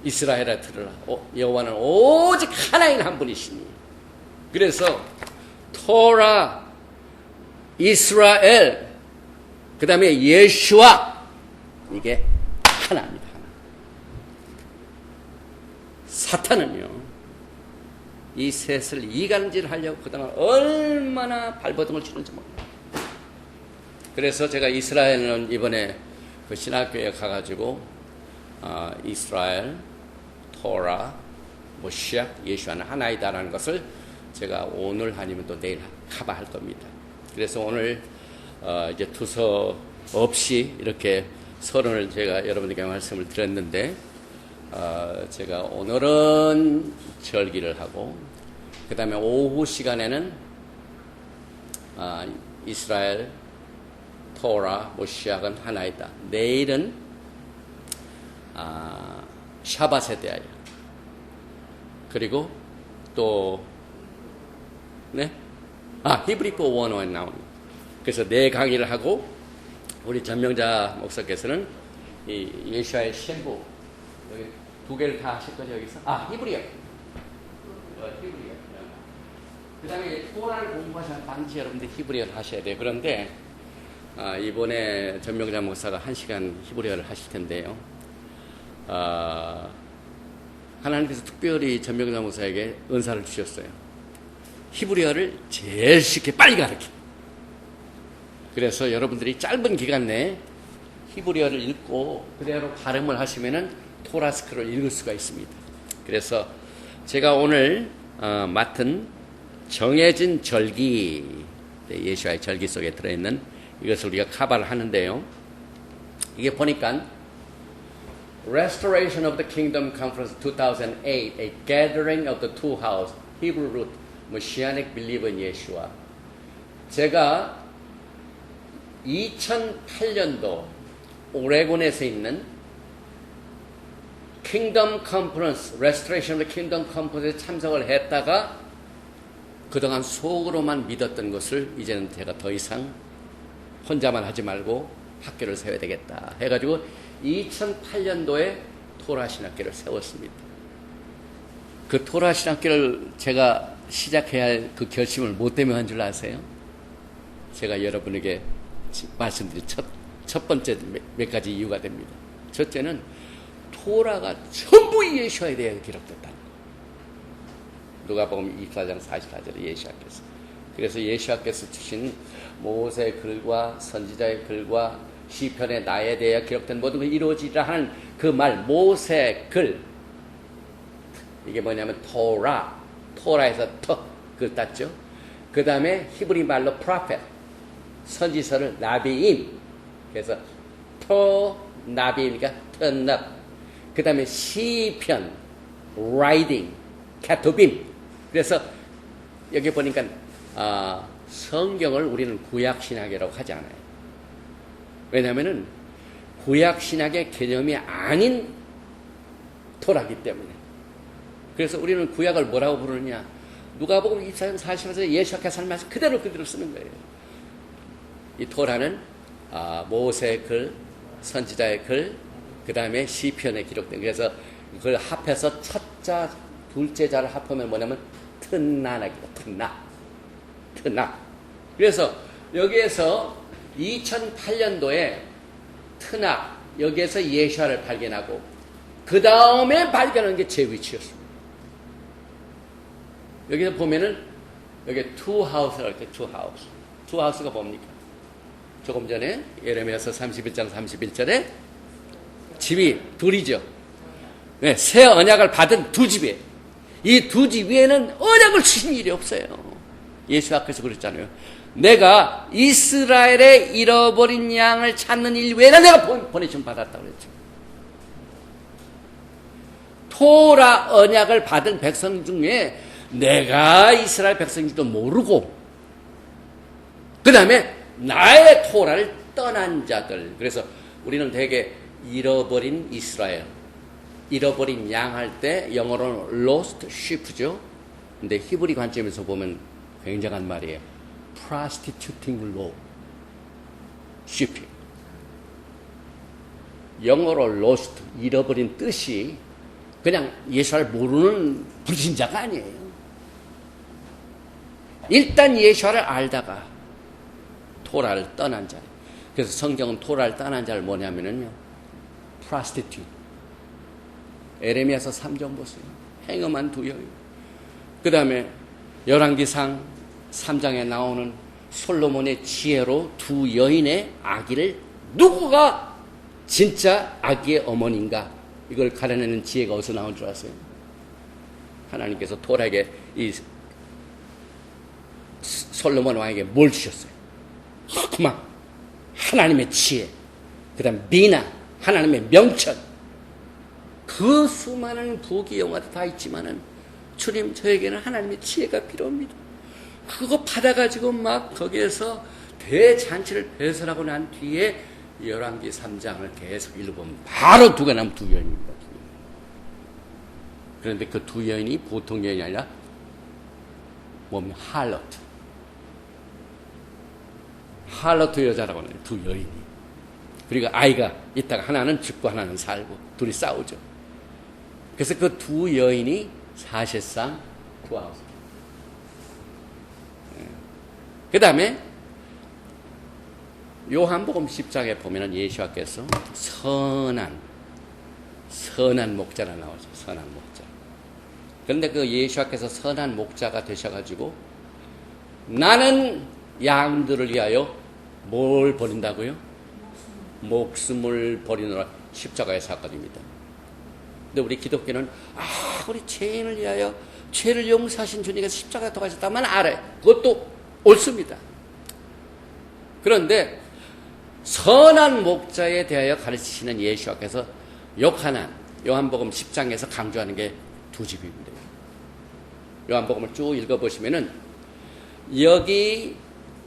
이스라엘아 들으라. 여호와는 오직 하나인 한 분이시니. 그래서 토라, 이스라엘, 그 다음에 예수와 이게 하나입니다. 하나. 사탄은요 이 셋을 이간질하려고 그동안 얼마나 발버둥을 치는지 모릅니다. 그래서 제가 이스라엘은 이번에 그 신학교에 가가지고 이스라엘, 토라, 모시아, 예수와는 하나이다라는 것을 제가 오늘 아니면 또 내일 커버할 겁니다. 그래서 오늘 이제 투서 없이 이렇게 서론을 제가 여러분에게 말씀을 드렸는데 제가 오늘은 절기를 하고 그 다음에 오후 시간에는 이스라엘, 토라, 모시아는 하나이다. 내일은 샤밧에 대하여 그리고 또 히브리서 101 나옵니다. 그래서 네 강의를 하고 우리 전명자 목사께서는 이 예수와의 신부 여기 두 개를 다 하실 거죠 여기서? 히브리어. 히브리어. 그 다음에 토라를 공부하시면 반드시 여러분들 히브리어를 하셔야 돼요. 그런데 이번에 전명자 목사가 1시간 히브리어를 하실 텐데요. 하나님께서 특별히 전명자 목사에게 은사를 주셨어요. 히브리어를 제일 쉽게 빨리 가르쳐. 그래서 여러분들이 짧은 기간 내에 히브리어를 읽고 그대로 발음을 하시면은 토라스크를 읽을 수가 있습니다. 그래서 제가 오늘 맡은 정해진 절기, 예수와의 절기 속에 들어있는 이것을 우리가 커버를 하는데요. 이게 보니까 Restoration of the Kingdom Conference 2008, a gathering of the two house, Hebrew root, Messianic believer in Yeshua. 제가 2008년도 오레곤에서 있는 Kingdom Conference, Restoration of the Kingdom Conference에 참석을 했다가 그동안 속으로만 믿었던 것을 이제는 제가 더 이상 혼자만 하지 말고 학교를 세워야 되겠다 해가지고 2008년도에 토라 신학교를 세웠습니다. 그 토라 신학교를 제가 시작해야 할 그 결심을 뭐 때문에 한 줄 아세요? 제가 여러분에게 말씀드린 첫 번째 몇 가지 이유가 됩니다. 첫째는 토라가 전부 예수와에 대해 기록됐다는 거. 누가복음 24장 44절에 예수께서. 그래서 예수께서 주신 모세의 글과 선지자의 글과 시편의 나에 대해 기록된 모든 것이 이루어지리라 하는 그 말, 모세의 글. 이게 뭐냐면 토라에서 그걸 땄죠. 그 다음에 히브리 말로 프로페트, 선지서를 나비임. 그래서 나비니까 터납. 그 다음에 시편, 라이딩, 케토빔. 그래서 여기 보니까 성경을 우리는 구약신학이라고 하지 않아요. 왜냐하면 구약신학의 개념이 아닌 토라기 때문에. 그래서 우리는 구약을 뭐라고 부르느냐. 누가복음 24장 40에서 예수께서 말씀 그대로 쓰는 거예요. 이 토라는 모세의 글, 선지자의 글, 그 다음에 시편에 기록된. 그래서 그걸 합해서 첫 자, 둘째 자를 합하면 뭐냐면 트나나기다. 트나. 그래서 여기에서 2008년도에 트나 여기에서 예수아를 발견하고 그 다음에 발견한 게 제 위치였습니다. 여기서 보면은 여기 투하우스라고 할게요. 투하우스. 투하우스가 뭡니까? 조금 전에 예레미야서 31장 31절에 집이 둘이죠. 네, 새 언약을 받은 두 집이에요. 이 두 집 위에는 언약을 주신 일이 없어요. 예수 앞에서 그랬잖아요. 내가 이스라엘의 잃어버린 양을 찾는 일 외에는 내가 보내심 받았다고 그랬죠. 토라 언약을 받은 백성 중에 내가 이스라엘 백성인지도 모르고 그 다음에 나의 토라를 떠난 자들. 그래서 우리는 되게 잃어버린 이스라엘, 잃어버린 양 할 때 영어로는 lost sheep죠. 근데 히브리 관점에서 보면 굉장한 말이에요. prostituting law, sheep. 영어로 lost, 잃어버린 뜻이 그냥 예수를 모르는 불신자가 아니에요. 일단 예수를 알다가 토라를 떠난 자. 그래서 성경은 토라를 떠난 자를 뭐냐면요, prostitute. 에레미야서 3장 보세요. 행음한 두 여인. 그 다음에 열왕기상 3장에 나오는 솔로몬의 지혜로 두 여인의 아기를 누구가 진짜 아기의 어머니인가, 이걸 가려내는 지혜가 어디서 나온 줄 아세요? 하나님께서 토라에게 이 솔로몬 왕에게 뭘 주셨어요? 그만 하나님의 지혜, 그 다음 비나 하나님의 명철. 그 수많은 부귀 영화도 다 있지만은 주님, 저에게는 하나님의 지혜가 필요합니다. 그거 받아가지고 막 거기에서 대잔치를 배설하고 난 뒤에 열왕기 3장을 계속 읽어보면 바로 두가 남은 두 여인입니다. 그런데 그 두 여인이 보통 여인이 아니라 뭡니까? 할러트 여자라고 하는 두 여인이. 그리고 아이가 있다가 하나는 죽고 하나는 살고 둘이 싸우죠. 그래서 그 두 여인이 사실상 투하우스. 그 다음에 요한복음 10장에 보면은 예수께서 선한 목자라 나오죠. 선한 목자. 그런데 그 예수께서 선한 목자가 되셔가지고 나는 양들을 위하여 뭘 버린다고요? 목숨을 버리느라 십자가의 사건입니다. 근데 우리 기독교는 우리 죄인을 위하여 죄를 용서하신 주님께서 십자가에 돌아가셨다만 알아요. 그것도 옳습니다. 그런데 선한 목자에 대하여 가르치시는 예수께서 요한복음 10장에서 강조하는 게 두 집입니다. 요한복음을 쭉 읽어보시면은 여기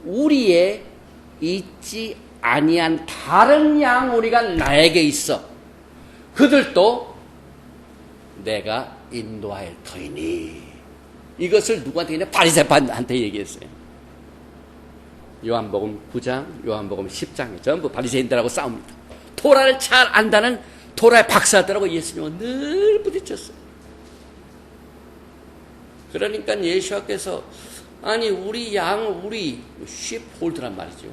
우리의 있지 아니한 다른 양 우리가 나에게 있어. 그들도 내가 인도할 터이니. 이것을 누구한테 얘기했냐? 바리새파한테 얘기했어요. 요한복음 9장, 요한복음 10장에 전부 바리새인들하고 싸웁니다. 토라를 잘 안다는 토라의 박사들하고 예수님은 늘 부딪혔어요. 그러니까 예수께서 아니 우리 sheephold란 말이죠.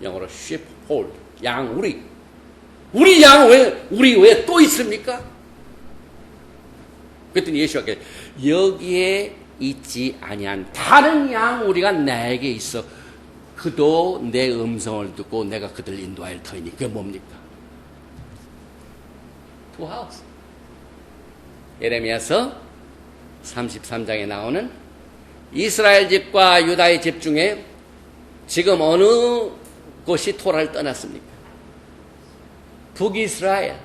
영어로 sheephold, 양 우리 양 우리 왜 또 있습니까? 그랬더니 예수께서 여기에 있지 아니한 다른 양 우리가 나에게 있어. 그도 내 음성을 듣고 내가 그들 인도할 터이니. 그게 뭡니까? 투하우스. 예레미야서 33장에 나오는 이스라엘 집과 유다의 집 중에 지금 어느 곳이 토라를 떠났습니까? 북이스라엘.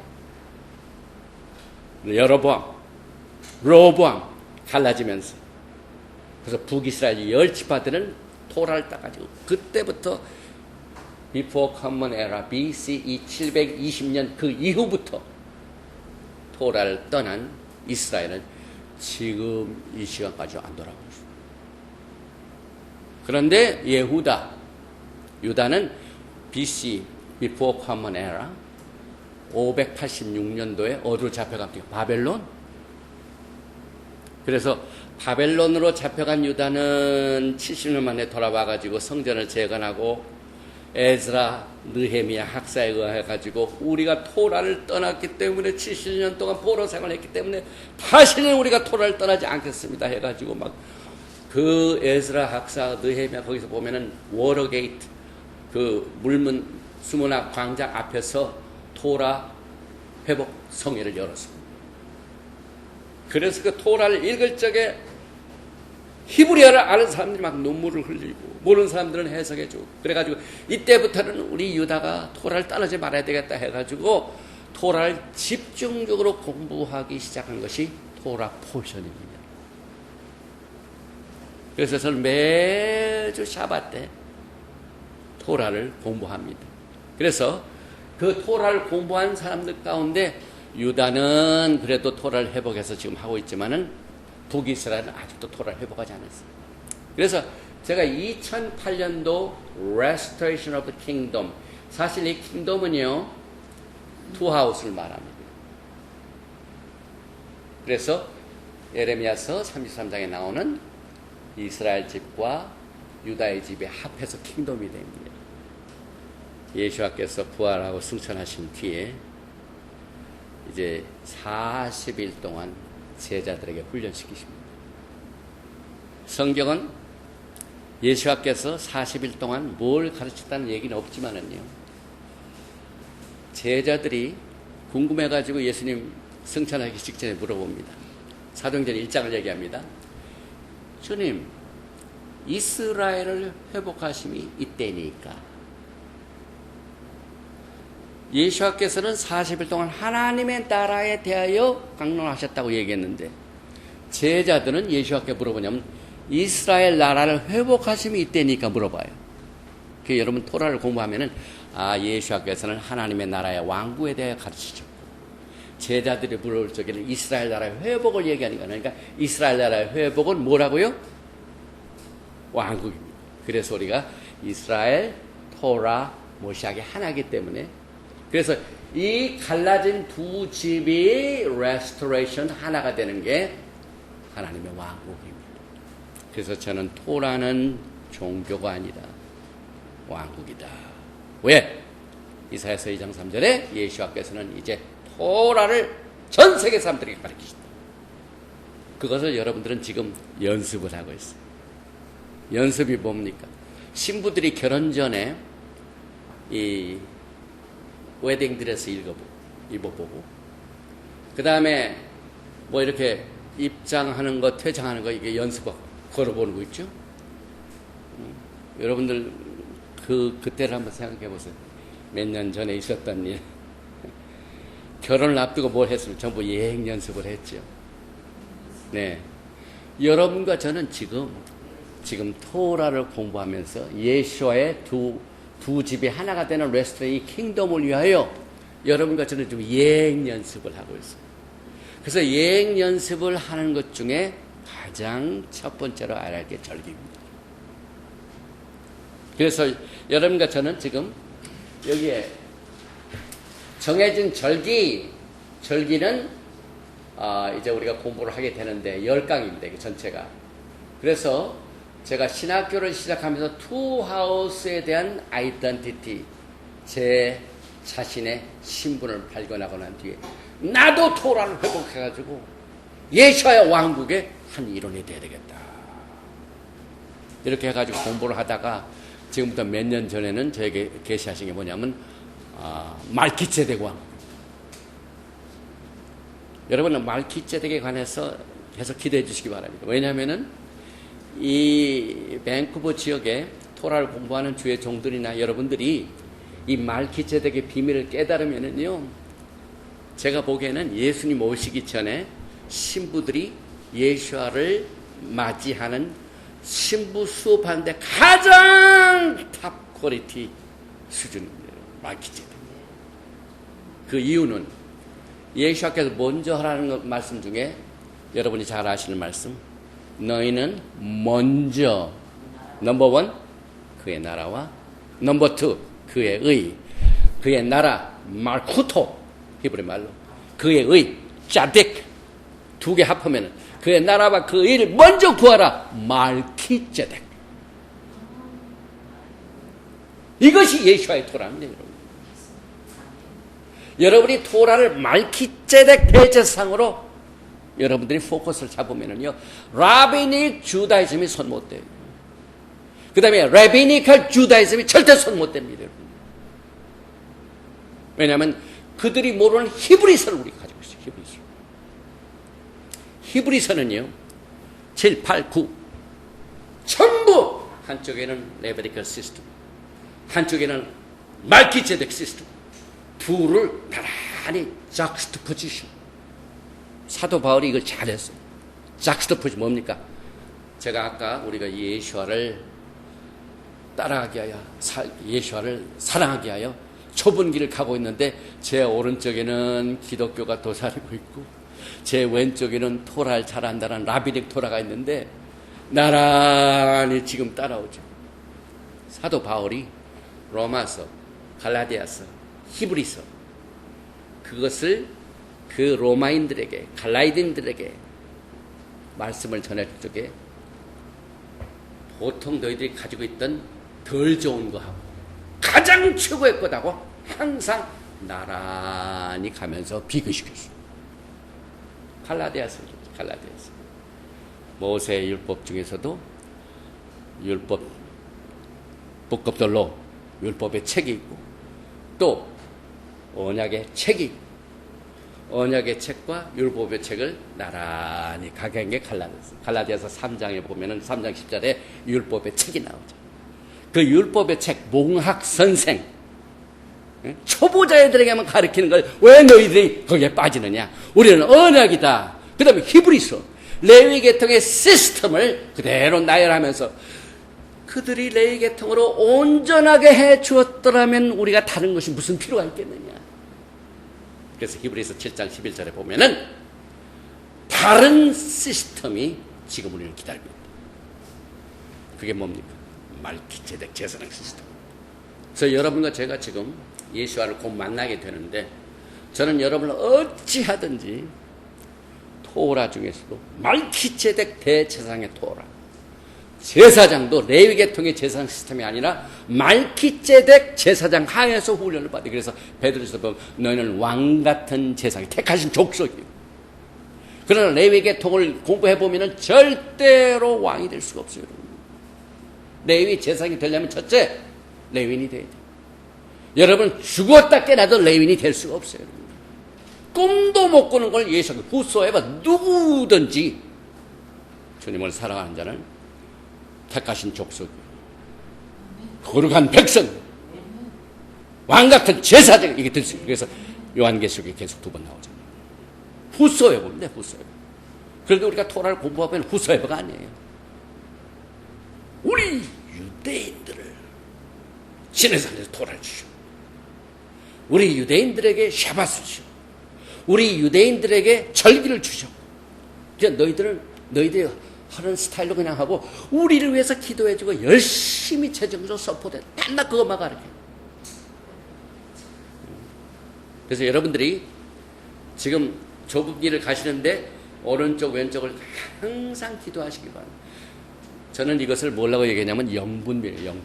여로보암, 르호보암 갈라지면서 그래서 북이스라엘 10지파들은 토라를 따가지고 그때부터 Before Common Era BCE 720년 그 이후부터 토라를 떠난 이스라엘은 지금 이 시간까지 안 돌아오고 있습니다. 그런데 유다는 BC Before Common Era 586년도에 어디로 잡혀갑니까? 바벨론. 그래서 바벨론으로 잡혀간 유다는 70년 만에 돌아와가지고 성전을 재건하고 에즈라, 느헤미야 학사에 의해가지고 우리가 토라를 떠났기 때문에 70년 동안 포로 생활했기 때문에 다시는 우리가 토라를 떠나지 않겠습니다 해가지고 막 그 에즈라 학사, 느헤미야 거기서 보면은 워터게이트 그 물문 수문학 광장 앞에서 토라 회복 성회를 열었습니다. 그래서 그 토라를 읽을 적에 히브리어를 아는 사람들이 막 눈물을 흘리고 모르는 사람들은 해석해주고 그래가지고 이때부터는 우리 유다가 토라를 떠나지 말아야 되겠다 해가지고 토라를 집중적으로 공부하기 시작한 것이 토라 포션입니다. 그래서 저는 매주 샤bat 때 토라를 공부합니다. 그래서 그 토라를 공부한 사람들 가운데 유다는 그래도 토라를 회복해서 지금 하고 있지만은 북이스라엘은 아직도 토라를 회복하지 않았어요. 그래서 제가 2008년도 Restoration of the Kingdom, 사실 이 킹덤은요 투하우스를 말합니다. 그래서 예레미야서 33장에 나오는 이스라엘 집과 유다의 집이 합해서 킹덤이 됩니다. 예수와께서 부활하고 승천하신 뒤에 이제 40일 동안 제자들에게 훈련시키십니다. 성경은 예수와께서 40일 동안 뭘 가르쳤다는 얘기는 없지만은요, 제자들이 궁금해가지고 예수님 승천하기 직전에 물어봅니다. 사도행전 1장을 얘기합니다. 주님, 이스라엘을 회복하심이 이때니까. 예수와께서는 40일 동안 하나님의 나라에 대하여 강론하셨다고 얘기했는데 제자들은 예수와께 물어보냐면 이스라엘 나라를 회복하심이 이때니까 물어봐요. 그 여러분 토라를 공부하면은 예수와께서는 하나님의 나라의 왕국에 대해 가르치셨고 제자들이 물어볼 적에는 이스라엘 나라의 회복을 얘기하니까 그러니까 이스라엘 나라의 회복은 뭐라고요? 왕국입니다. 그래서 우리가 이스라엘, 토라, 모시아가 하나이기 때문에 그래서 이 갈라진 두 집이 restoration 하나가 되는 게 하나님의 왕국입니다. 그래서 저는 토라는 종교가 아니다. 왕국이다. 왜? 이사야서 2장 3절에 예수와께서는 이제 토라를 전 세계 사람들에게 가르치신다. 그것을 여러분들은 지금 연습을 하고 있어요. 연습이 뭡니까? 신부들이 결혼 전에 이 웨딩드레스 입어보고 그 다음에 뭐 이렇게 입장하는 거 퇴장하는 거 이게 연습 걸어보는 거 있죠. 여러분들 그때를 한번 생각해 보세요. 몇 년 전에 있었던 일. 결혼을 앞두고 뭘 했으면 전부 예행 연습을 했죠. 네, 여러분과 저는 지금 토라를 공부하면서 예수와의 두 집이 하나가 되는 레스토레이 킹덤을 위하여 여러분과 저는 좀 예행 연습을 하고 있어요. 그래서 예행 연습을 하는 것 중에 가장 첫 번째로 알아야 할 게 절기입니다. 그래서 여러분과 저는 지금 여기에 정해진 절기는 이제 우리가 공부를 하게 되는데 10강입니다. 이게 전체가. 그래서 제가 신학교를 시작하면서 투하우스에 대한 아이덴티티, 제 자신의 신분을 발견하고 난 뒤에 나도 토라를 회복해가지고 예수와의 왕국의 한 일원이 돼야 되겠다. 이렇게 해가지고 공부를 하다가 지금부터 몇 년 전에는 저에게 계시하신 게 뭐냐면 말기ጼ덱 왕국. 여러분은 말기ጼ덱에 관해서 계속 기대해 주시기 바랍니다. 왜냐하면은 이 밴쿠버 지역에 토라를 공부하는 주의 종들이나 여러분들이 이 말기ጼ덱의 비밀을 깨달으면은요, 제가 보기에는 예수님 오시기 전에 신부들이 예수와를 맞이하는 신부 수업하는데 가장 탑 퀄리티 수준입니다. 말기제들. 그 이유는 예수께서 먼저 하라는 말씀 중에 여러분이 잘 아시는 말씀, 너희는 먼저 넘버 원 그의 나라와 넘버 투 그의 의, 그의 나라 말쿠토 히브리 말로 그의 의 짜덱 두 개 합하면 그의 나라와 그 의를 먼저 구하라 말키제덱. 이것이 예수와의 토라입니다. 여러분이 토라를 말키제덱 대제상으로 여러분들이 포커스를 잡으면요 라비닉 주다이즘이 손 못 대요. 그 다음에 레비니컬 주다이즘이 절대 손 못 댑니다. 왜냐하면 그들이 모르는 히브리서를 우리가 가지고 있어요. 히브리서. 히브리서는요 7, 8, 9 전부 한쪽에는 레비니컬 시스템, 한쪽에는 말키제덱 시스템, 둘을 나란히 작스트포지션. 사도 바울이 이걸 잘했어요. 작스트포지션 뭡니까? 제가 아까 우리가 예수와를 따라가게 하여 예수와를 사랑하게 하여 좁은 길을 가고 있는데 제 오른쪽에는 기독교가 도사리고 있고 제 왼쪽에는 토라를 잘한다는 라비닉 토라가 있는데 나란히 지금 따라오죠. 사도 바울이 로마서, 갈라디아서, 히브리서 그것을 그 로마인들에게 갈라디인들에게 말씀을 전할 적에 보통 너희들이 가지고 있던 덜 좋은 거하고 가장 최고의 것하고 항상 나란히 가면서 비교시켰어요. 갈라디아서. 모세의 율법 중에서도 율법 복급들로 율법의 책이 있고 또 언약의 책이 있고 언약의 책과 율법의 책을 나란히 각양한 게 갈라디아서 3장에 보면은 3장 10절에 율법의 책이 나오죠. 그 율법의 책 몽학 선생 초보자애들에게만 가르치는 걸 왜 너희들이 거기에 빠지느냐? 우리는 언약이다. 그 다음에 히브리서 레위 계통의 시스템을 그대로 나열하면서 그들이 레위 계통으로 온전하게 해 주었더라면 우리가 다른 것이 무슨 필요가 있겠느냐? 그래서 히브리서 7장 11절에 보면은 다른 시스템이 지금 우리를 기다리고 있다. 그게 뭡니까? 말키제덱 제사장 시스템. 그래서 여러분과 제가 지금 예수와를 곧 만나게 되는데 저는 여러분을 어찌하든지 토라 중에서도 말키제덱 대제사장의 토라, 제사장도 레위 계통의 제사장 시스템이 아니라 말키제덱 제사장 하에서 훈련을 받아. 그래서 베드로서 보면 너희는 왕 같은 제사장, 택하신 족속이에요. 그러나 레위 계통을 공부해 보면은 절대로 왕이 될 수가 없어요. 레위 제사장이 되려면 첫째 레위인이 돼야 돼요. 여러분 죽었다 깨나도 레위인이 될 수가 없어요. 꿈도 못 꾸는 걸 예수가 후소해봐. 누구든지 주님을 사랑하는 자는 택하신 족속, 거룩한 백성, 왕같은 제사장 이게 될 수 있어요. 그래서 요한계시록에 계속 2번 나오잖아요. 후소해보인데 후소해보. 그런데 우리가 토라를 공부하면 후소해보가 아니에요. 우리 유대인들을 신의 산에서 토라를 주시오. 우리 유대인들에게 샤밧을 주시오. 우리 유대인들에게 절기를 주시오. 그냥 너희들이 하는 스타일로 그냥 하고 우리를 위해서 기도해주고 열심히 재정적으로 서포트해. 맨날 그것만 가르쳐. 그래서 여러분들이 지금 좁은 길을 가시는데 오른쪽 왼쪽을 항상 기도하시기 바랍니다. 저는 이것을 뭐라고 얘기하냐면 영분별이에요.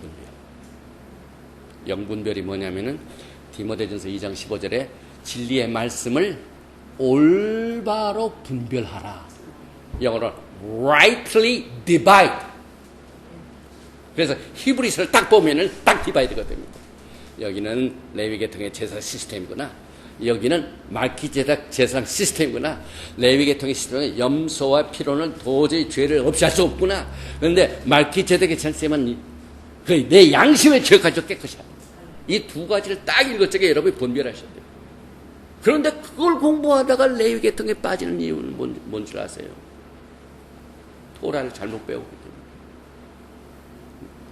영분별이 뭐냐면은 디모데전서 2장 15절에 진리의 말씀을 올바로 분별하라. 영어로 rightly divide. 그래서 히브리서를 딱 보면은 딱 디바이드가 됩니다. 여기는 레위 계통의 제사 시스템이구나. 여기는 말키제덱 제사장 시스템이구나. 레위 계통의 시스템은 염소와 피로는 도저히 죄를 없이 할 수 없구나. 그런데 말키제덱의 시스템은 내 양심의 죄까지도 깨끗이 합니다. 이 두 가지를 딱 읽을 적에 여러분이 분별하셔야 돼요. 그런데 그걸 공부하다가 레위 계통에 빠지는 이유는 뭔 줄 아세요? 토라를 잘못 배우기 때문에.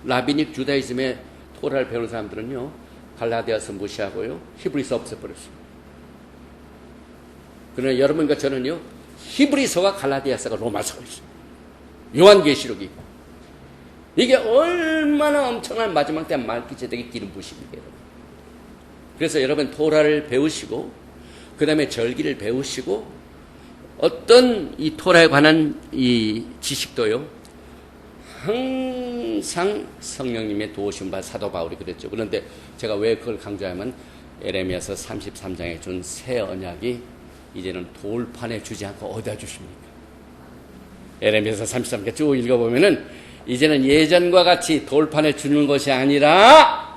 라비닉 주다이즘의 토라를 배우는 사람들은요, 갈라디아서 무시하고요, 히브리서 없애버렸어요. 그러나 여러분과 저는요, 히브리서와 갈라디아서가 로마서가 있어요. 요한계시록이 있고. 이게 얼마나 엄청난 마지막 때 말기제덱의 기름 부심이에요, 여러분. 그래서 여러분 토라를 배우시고, 그 다음에 절기를 배우시고, 어떤 이 토라에 관한 이 지식도요, 항상 성령님의 도우심 바 사도 바울이 그랬죠. 그런데 제가 왜 그걸 강조하면 에레미야서 33장에 준 새 언약이 이제는 돌판에 주지 않고 어디다 주십니까? 에레미야서 33장 쭉 읽어보면은 이제는 예전과 같이 돌판에 주는 것이 아니라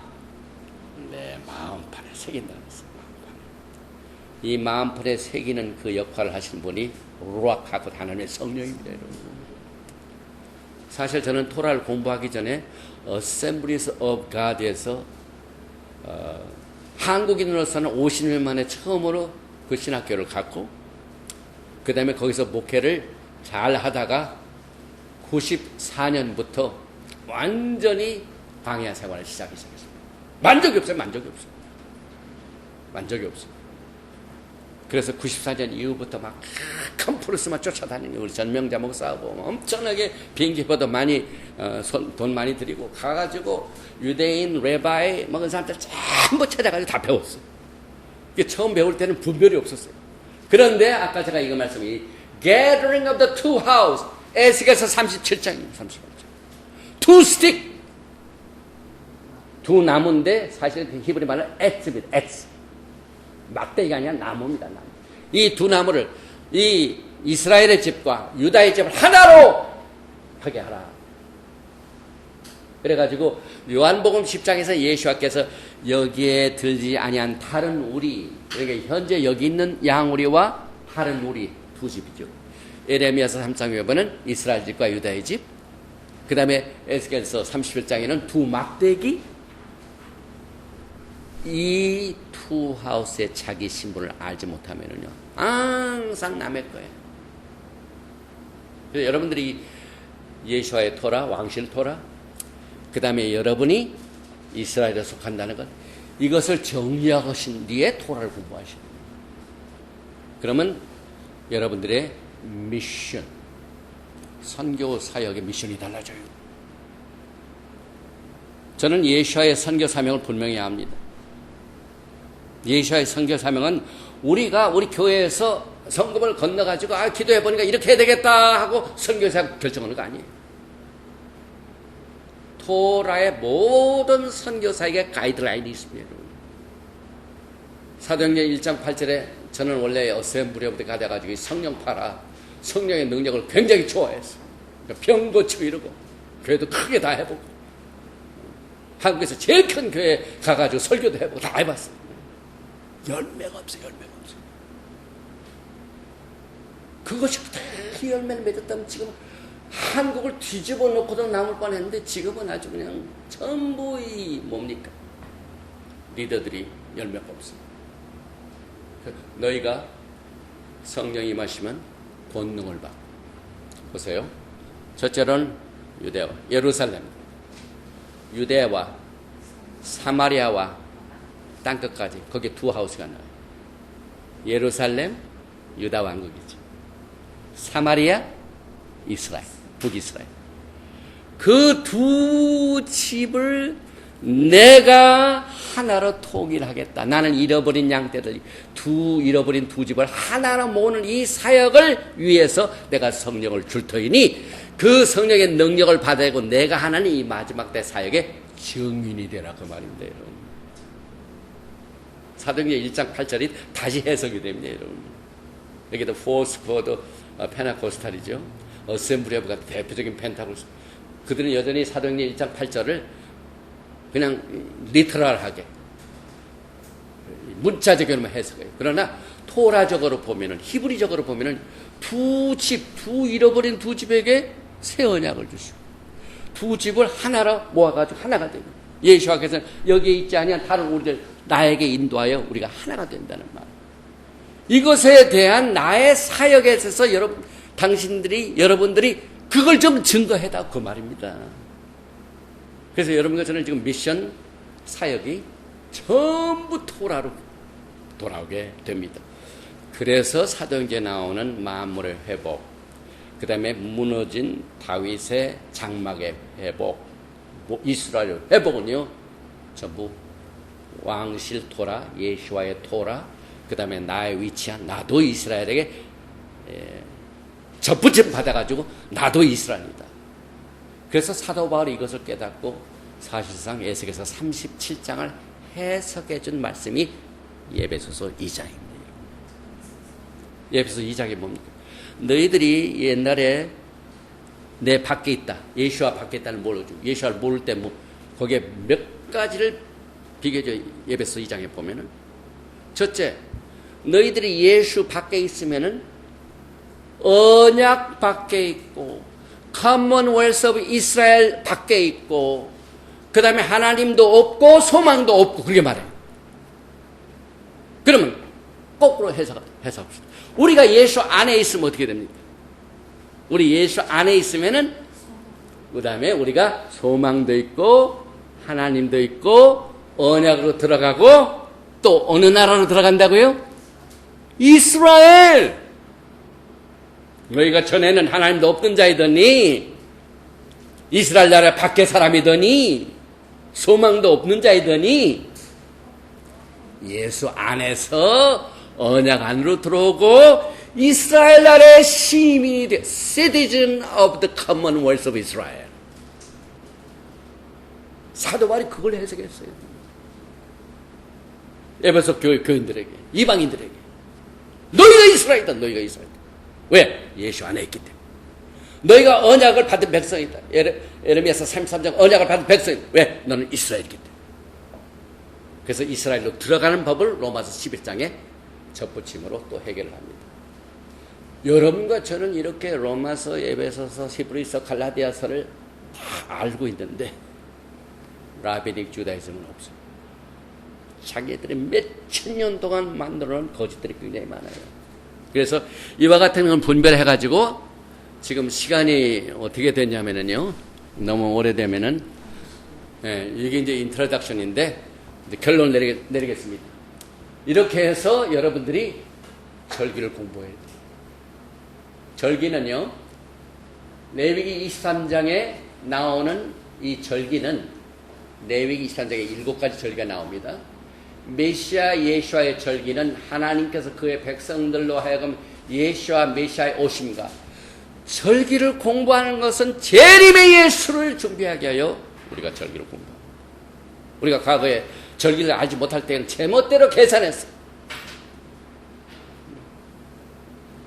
내 마음판에 새긴다는 것입니다. 이 마음판에 새기는 그 역할을 하시는 분이 루아하고 하나님의 성령입니다, 여러분. 사실 저는 토라를 공부하기 전에 Assemblies of God에서 한국인으로서는 50년 만에 처음으로 그 신학교를 갔고, 그 다음에 거기서 목회를 잘 하다가 94년부터 완전히 광야 생활을 시작했습니다. 만족이 없어요. 그래서 94년 이후부터 막 컴프루스만 쫓아다니는 우리 전명자 목사하고 엄청나게 비행기표도 많이 돈 많이 들이고 가가지고 유대인 레바이 먹은 사람들 전부 찾아가지고 다 배웠어요. 처음 배울 때는 분별이 없었어요. 그런데 아까 제가 이거 말씀이 Gathering of the two house 에스겔서 37장입니다. 38장. Two stick 두 나무인데 사실 그 히브리 말은 에츠입니다. 에츠. 막대기가 아니라 나무입니다. 나무. 이 두 나무를 이 이스라엘의 집과 유다의 집을 하나로 하게 하라. 그래가지고 요한복음 10장에서 예수께서 여기에 들지 아니한 다른 우리, 그러니까 현재 여기 있는 양우리와 다른 우리 두 집이죠. 에레미야서 3장에 보면 이스라엘 집과 유다의 집, 그 다음에 에스겔서 31장에는 두 막대기, 이 투 하우스의 자기 신분을 알지 못하면은요, 항상 남의 거예요. 그래서 여러분들이 예수와의 토라, 왕실 토라, 그 다음에 여러분이 이스라엘에 속한다는 것, 이것을 정리하신 뒤에 토라를 공부하시는 거예요. 그러면 여러분들의 미션, 선교 사역의 미션이 달라져요. 저는 예수와의 선교 사명을 분명히 압니다. 예수와의 선교 사명은 우리가 우리 교회에서 성금을 건너가지고 기도해보니까 이렇게 해야 되겠다 하고 선교사역 결정하는 거 아니에요. 토라의 모든 선교사에게 가이드라인이 있습니다. 사도행전 1장 8절에 저는 원래 어셈블리부터 가다가지고 성령 파라, 성령의 능력을 굉장히 좋아했어요. 그러니까 병 고치고 이러고 교회도 크게 다 해보고 한국에서 제일 큰 교회 가가지고 설교도 해보고 다 해봤어요. 열매가 없어요. 그것이 어떻게 열매를 맺었다면 지금 한국을 뒤집어 놓고도 남을 뻔했는데 지금은 아주 그냥 전부 이 뭡니까? 리더들이 열매가 없습니다. 너희가 성령이 임하시면 권능을 받고. 보세요. 첫째로는 유대와 예루살렘, 유대와 사마리아와 땅끝까지 거기에 두 하우스가 나와요. 예루살렘, 유다 왕국이죠. 사마리아, 이스라엘, 북이스라엘. 그 두 집을 내가 하나로 통일하겠다. 나는 잃어버린 양떼들, 잃어버린 두 집을 하나로 모으는 이 사역을 위해서 내가 성령을 줄 터이니 그 성령의 능력을 받아야고 내가 하나는 이 마지막 때 사역의 증인이 되라. 그 말입니다, 여러분. 사도행전 1장 8절이 다시 해석이 됩니다, 여러분. 여기도 포스코드 페나코스탈이죠. 어셈블리아가 대표적인 펜타고스. 그들은 여전히 사도행전 1장 8절을 그냥 리터럴하게 문자적으로만 해석해요. 그러나 토라적으로 보면은, 히브리적으로 보면은 두 잃어버린 두 집에게 새 언약을 주시고 두 집을 하나로 모아가지고 하나가 되고, 예수께서는 여기에 있지 아니한 다른 우리들 나에게 인도하여 우리가 하나가 된다는 말. 이것에 대한 나의 사역에 있어서 여러분들이 그걸 좀 증거해다 그 말입니다. 그래서 여러분과 저는 지금 미션 사역이 전부 토라로 돌아오게 됩니다. 그래서 사도행전에 나오는 만물의 회복, 그 다음에 무너진 다윗의 장막의 회복, 이스라엘 회복은요 전부 왕실 토라, 예수와의 토라, 그 다음에 나의 위치한 나도 이스라엘에게 접붙임 받아가지고 나도 이스라엘이다. 그래서 사도 바울이 이것을 깨닫고 사실상 에스겔서 37장을 해석해 준 말씀이 에베소서 2장입니다. 에베소서 2장이 뭡니까? 너희들이 옛날에 내 밖에 있다, 예수와 밖에 있다는 모르죠. 예수를 모를 때 거기에 몇 가지를 비교해줘. 에베소서 2장에 보면은 첫째, 너희들이 예수 밖에 있으면은 언약 밖에 있고 커먼웰스 오브 이스라엘 밖에 있고 그 다음에 하나님도 없고 소망도 없고 그렇게 말해요. 그러면 거꾸로 해석합시다. 우리가 예수 안에 있으면 어떻게 됩니까? 우리 예수 안에 있으면은 그 다음에 우리가 소망도 있고 하나님도 있고 언약으로 들어가고 또 어느 나라로 들어간다고요? 이스라엘! 너희가 전에는 하나님도 없던 자이더니 이스라엘 나라 밖에 사람이더니 소망도 없는 자이더니 예수 안에서 언약 안으로 들어오고 이스라엘 나라의 시민이 돼 Citizen of the Commonwealth of Israel. 사도 바울이 그걸 해석했어요. 에베소 교인들에게, 이방인들에게 너희가 이스라엘이다. 너희가 이스라엘이다. 왜? 예수 안에 있기 때문에. 너희가 언약을 받은 백성이다. 에레미야서 33장 언약을 받은 백성이다. 왜? 너는 이스라엘이기 때문에. 그래서 이스라엘로 들어가는 법을 로마서 11장에 접붙임으로 또 해결을 합니다. 여러분과 저는 이렇게 로마서, 에베소서, 히브리서, 갈라디아서를 다 알고 있는데 라비닉 주다이즘은 없어요. 자기들이 몇천 년 동안 만들어놓은 거짓들이 굉장히 많아요. 그래서 이와 같은 건 분별해가지고 지금 시간이 어떻게 됐냐면요. 너무 오래되면은 이게 이제 인트로덕션인데 결론 내리겠습니다. 이렇게 해서 여러분들이 절기를 공부해야 돼요. 절기는요, 레위기 23장에 나오는 이 절기는 레위기 23장에 7가지 절기가 나옵니다. 메시아 예수와의 절기는 하나님께서 그의 백성들로 하여금 예수와 메시아의 오심과 절기를 공부하는 것은 재림의 예수를 준비하게 하여 우리가 절기를 공부합니다. 우리가 과거에 절기를 알지 못할 때는 제멋대로 계산했어.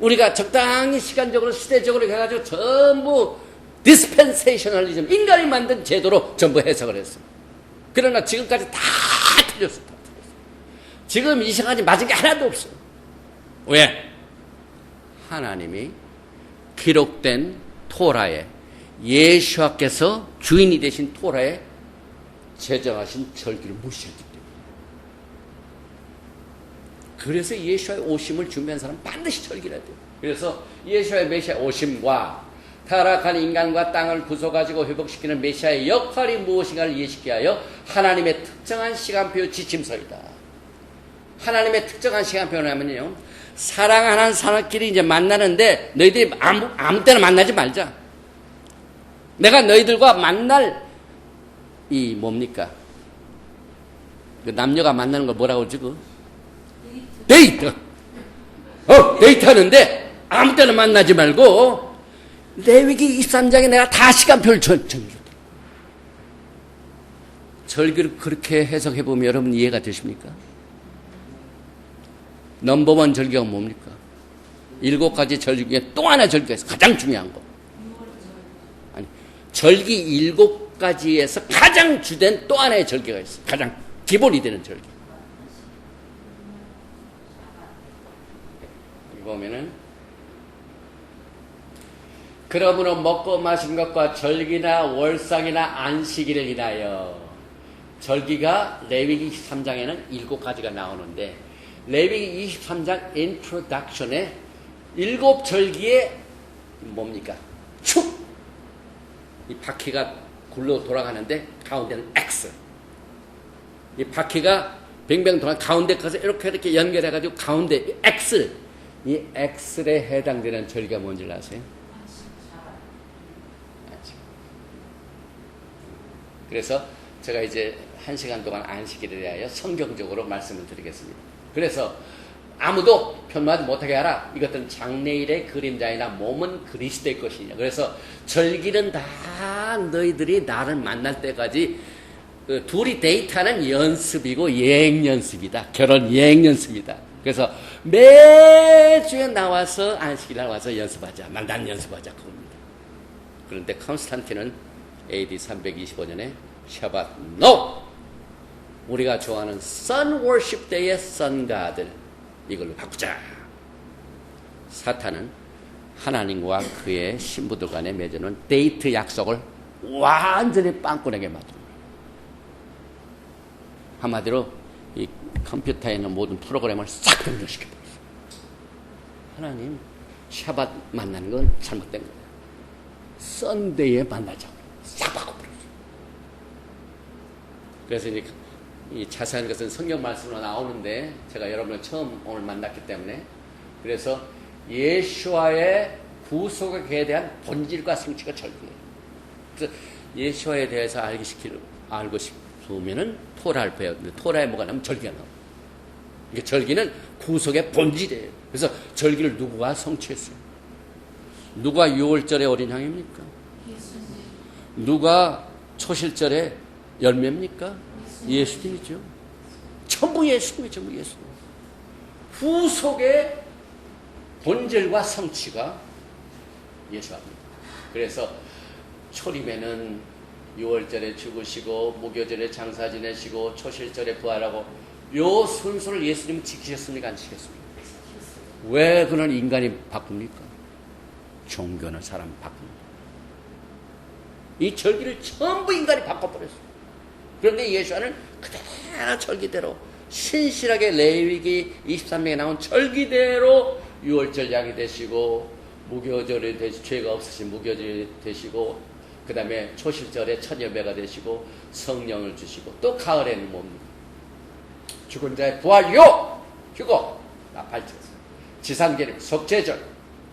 우리가 적당히 시간적으로 시대적으로 해가지고 전부 디스펜세이셔널리즘, 인간이 만든 제도로 전부 해석을 했어. 그러나 지금까지 다 틀렸어. 지금 이 시간이 맞은 게 하나도 없어. 왜? 하나님이 기록된 토라에, 예수와께서 주인이 되신 토라에 제정하신 절기를 무시했기 때문에. 그래서 예수와의 오심을 준비한 사람은 반드시 절기를 해야 돼요. 그래서 예수와의 메시아 오심과 타락한 인간과 땅을 부숴가지고 회복시키는 메시아의 역할이 무엇인가를 예식케 하여 하나님의 특정한 시간표 지침서이다. 하나님의 특정한 시간표는 하면요, 사랑하는 사람끼리 이제 만나는데 너희들이 아무 때나 만나지 말자. 내가 너희들과 만날 이 뭡니까? 그 남녀가 만나는 거 뭐라고 그러지? 데이트. 데이트 하는데 아무 때나 만나지 말고 레위기 23장에 내가 다 시간표를 정해줬다. 절기를 그렇게 해석해 보면 여러분 이해가 되십니까? 넘버원 절기가 뭡니까? 7가지 절기 중에 또 하나 절기가 있어. 가장 중요한 거. 아니, 절기 7가지에서 가장 주된 또 하나의 절기가 있어. 가장 기본이 되는 절기. 여기 보면은 그러므로 먹고 마신 것과 절기나 월상이나 안식일을 인하여, 절기가 레위기 23장에는 7가지가 나오는데 레위기 23장 인트로덕션에 7절기에 뭡니까? 축! 이 바퀴가 굴러 돌아가는데 가운데는 X. 이 바퀴가 뱅뱅 돌아 가운데 가서 이렇게 연결해가지고 가운데 X. 이 X에 해당되는 절기가 뭔지 아세요? 그래서 제가 이제 1시간 동안 안식일에 대하여 성경적으로 말씀을 드리겠습니다. 그래서 아무도 편마지 못하게 하라. 이것들은 장래일의 그림자이나 몸은 그리스도의 것이냐. 그래서 절기는 다 너희들이 나를 만날 때까지 둘이 데이트하는 연습이고 예행연습이다. 결혼 예행연습이다. 그래서 매주에 나와서 안식일날 와서 연습하자. 만난 연습하자. 그겁니다. 그런데 콘스탄틴은 AD 325년에 샤밧 NO! 우리가 좋아하는 Sun Worship Day의 Sun God 이걸로 바꾸자. 사탄은 하나님과 그의 신부들 간에 맺어놓은 데이트 약속을 완전히 빵꾸나게 만듭니다. 한마디로 이 컴퓨터에 있는 모든 프로그램을 싹 변경시켜버렸어요. 하나님 샤밧 만나는 건 잘못된 거예요. 썬데이에 만나자고 싹 바꿔버렸어요. 그래서 이제 이 자세한 것은 성경 말씀으로 나오는데 제가 여러분을 처음 오늘 만났기 때문에 그래서 예수와의 구속에 대한 본질과 성취가 절기예요. 그래서 예수와에 대해서 알고 싶으면은 토라를 배워야 되는데 토라에 뭐가 나면 절기가 나와요. 그러니까 절기는 구속의 본질이에요. 그래서 절기를 누구가 성취했어요? 누가 6월절의 어린 양입니까? 누가 초실절의 열매입니까? 예수님이죠. 전부 예수님이 전부 예수님. 후속의 본질과 성취가 예수입니다. 그래서 초림에는 6월절에 죽으시고 무교절에 장사 지내시고 초실절에 부활하고 요 순서를 예수님은 지키셨습니까? 안 지켰습니까? 왜 그런 인간이 바꿉니까? 종교는 사람 바꿉니다. 이 절기를 전부 인간이 바꿔버렸어요. 그런데 예수와는 그대로 절기대로 신실하게 레위기 23장에 나온 절기대로 6월절 양이 되시고 무교절에 죄가 없으신 무교절이 되시고 그 다음에 초실절에 첫 예배가 되시고 성령을 주시고 또 가을에는 뭡니까? 죽은 자의 부활요 휴거 나팔절 지상계림 속죄절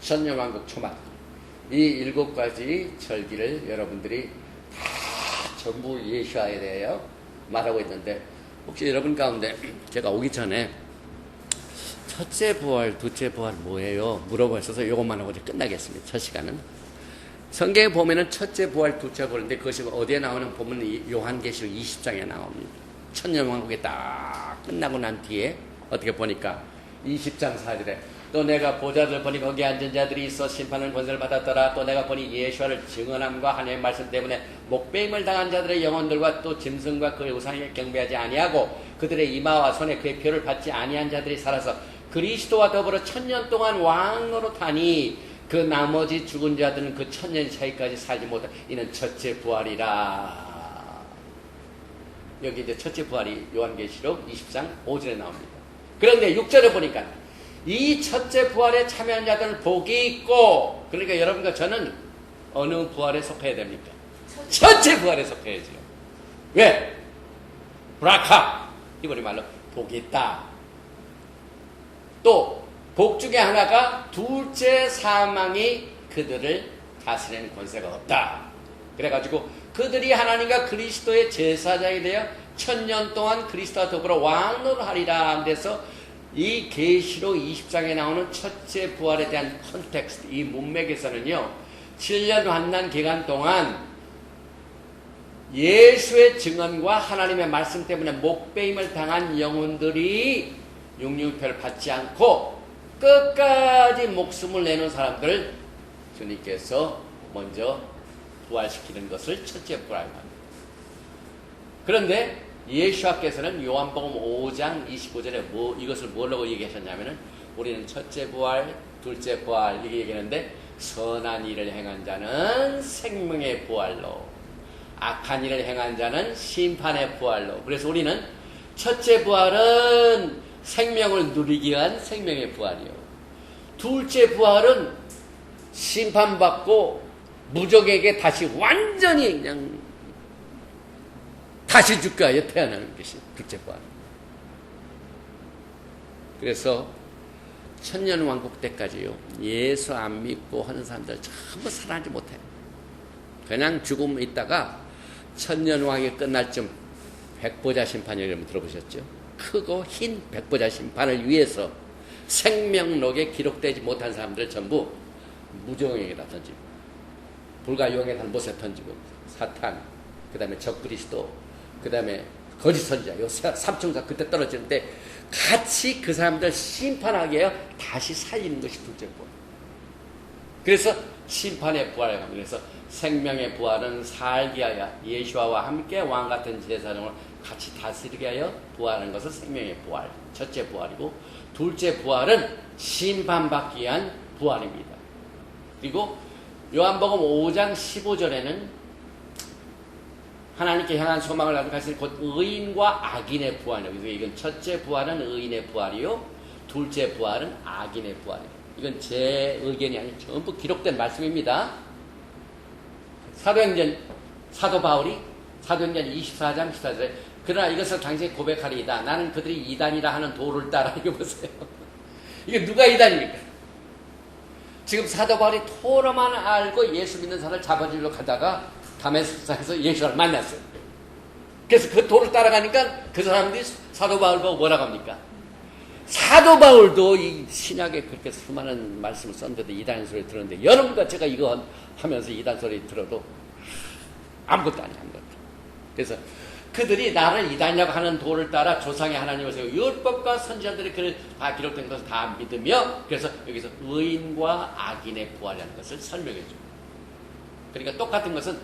천년왕국 초막 이 7가지 절기를 여러분들이 다 전부 예수와에 대하여 말하고 있는데 혹시 여러분 가운데 제가 오기 전에 첫째 부활, 둘째 부활 뭐예요? 물어보셔서 이것만 하고 이제 끝나겠습니다. 첫 시간은. 성경에 보면은 첫째 부활, 둘째 부활인데 그것이 어디에 나오는 보면 요한계시록 20장에 나옵니다. 천년왕국이 딱 끝나고 난 뒤에 어떻게 보니까 20장 4절에 또 내가 보좌를 보니 거기 앉은 자들이 있어 심판을 권세를 받았더라. 또 내가 보니 예수와를 증언함과 하나님의 말씀 때문에 목배임을 당한 자들의 영혼들과 또 짐승과 그의 우상에 경배하지 아니하고 그들의 이마와 손에 그의 표를 받지 아니한 자들이 살아서 그리스도와 더불어 1000년 동안 왕노릇하니 그 나머지 죽은 자들은 그 1000년 차이까지 살지 못한 이는 첫째 부활이라. 여기 이제 첫째 부활이 요한계시록 20장 5절에 나옵니다. 그런데 6절에 보니까 이 첫째 부활에 참여한 자들은 복이 있고, 그러니까 여러분과 저는 어느 부활에 속해야 됩니까? 첫째 부활에 속해야죠. 왜? 브라카. 이번에 말로 복이 있다. 또 복 중에 하나가 둘째 사망이 그들을 다스리는 권세가 없다. 그래가지고 그들이 하나님과 그리스도의 제사장이 되어 1000년 동안 그리스도와 더불어 왕노릇하리라. 그래서 이 계시록 20장에 나오는 첫째 부활에 대한 컨텍스트, 이 문맥에서는요, 7년 환난 기간 동안 예수의 증언과 하나님의 말씀 때문에 목배임을 당한 영혼들이 육류표를 받지 않고 끝까지 목숨을 내는 사람들을 주님께서 먼저 부활시키는 것을 첫째 부활입니다. 그런데 예수께서는 요한복음 5장 29절에 이것을 뭐라고 얘기하셨냐면은 우리는 첫째 부활, 둘째 부활 이렇게 얘기하는데 선한 일을 행한 자는 생명의 부활로 악한 일을 행한 자는 심판의 부활로. 그래서 우리는 첫째 부활은 생명을 누리기 위한 생명의 부활이요. 둘째 부활은 심판받고 무적에게 다시 완전히 그냥 다시 주가에 태어나는 것이 둘째 부활. 그래서 천년왕국 때까지요, 예수 안 믿고 하는 사람들 전부 살아나지 못해요. 그냥 죽음 있다가 천년왕이 끝날 쯤 백보자 심판이 여러분 들어보셨죠? 크고 흰 백보자 심판을 위해서 생명록에 기록되지 못한 사람들 전부 무정에게다 던지고, 불가용에다 못에 던지고, 사탄, 그 다음에 적그리스도, 그 다음에 거짓 선지자, 요 삼총사 그때 떨어질 때 같이 그 사람들 심판하게 해요. 다시 살리는 것이 둘째 부활. 그래서 심판의 부활을 합니다. 그래서 생명의 부활은 살게 하여 예수와 함께 왕같은 제사장을 같이 다스리게 하여 부활하는 것은 생명의 부활, 첫째 부활이고, 둘째 부활은 심판받기 위한 부활입니다. 그리고 요한복음 5장 15절에는 하나님께 향한 소망을 가지고 가신 곧 의인과 악인의 부활이에요. 그래서 이건 첫째 부활은 의인의 부활이요, 둘째 부활은 악인의 부활이에요. 이건 제 의견이 아니고 전부 기록된 말씀입니다. 사도 바울이 사도행전 24장 14절에 그러나 이것을 당신이 고백하리이다. 나는 그들이 이단이라 하는 도를 따라. 이거 보세요. 이게 누가 이단입니까? 지금 사도 바울이 토로만 알고 예수 믿는 사람을 잡아주려고 가다가 다메섹에서 예수를 만났어요. 그래서 그 도를 따라가니까 그 사람들이 사도 바울 보고 뭐라고 합니까? 사도 바울도 이 신약에 그렇게 수많은 말씀을 썼는데도 이단 소리를 들었는데, 여러분과 제가 이거 하면서 이단 소리 들어도 아무것도 아니야, 아무것도. 그래서 그들이 나를 이단이라고 하는 도를 따라 조상의 하나님을 세우고 율법과 선지자들이 그를 다 기록된 것을 다 믿으며, 그래서 여기서 의인과 악인의 부활이라는 것을 설명해 줍니다. 그러니까 똑같은 것은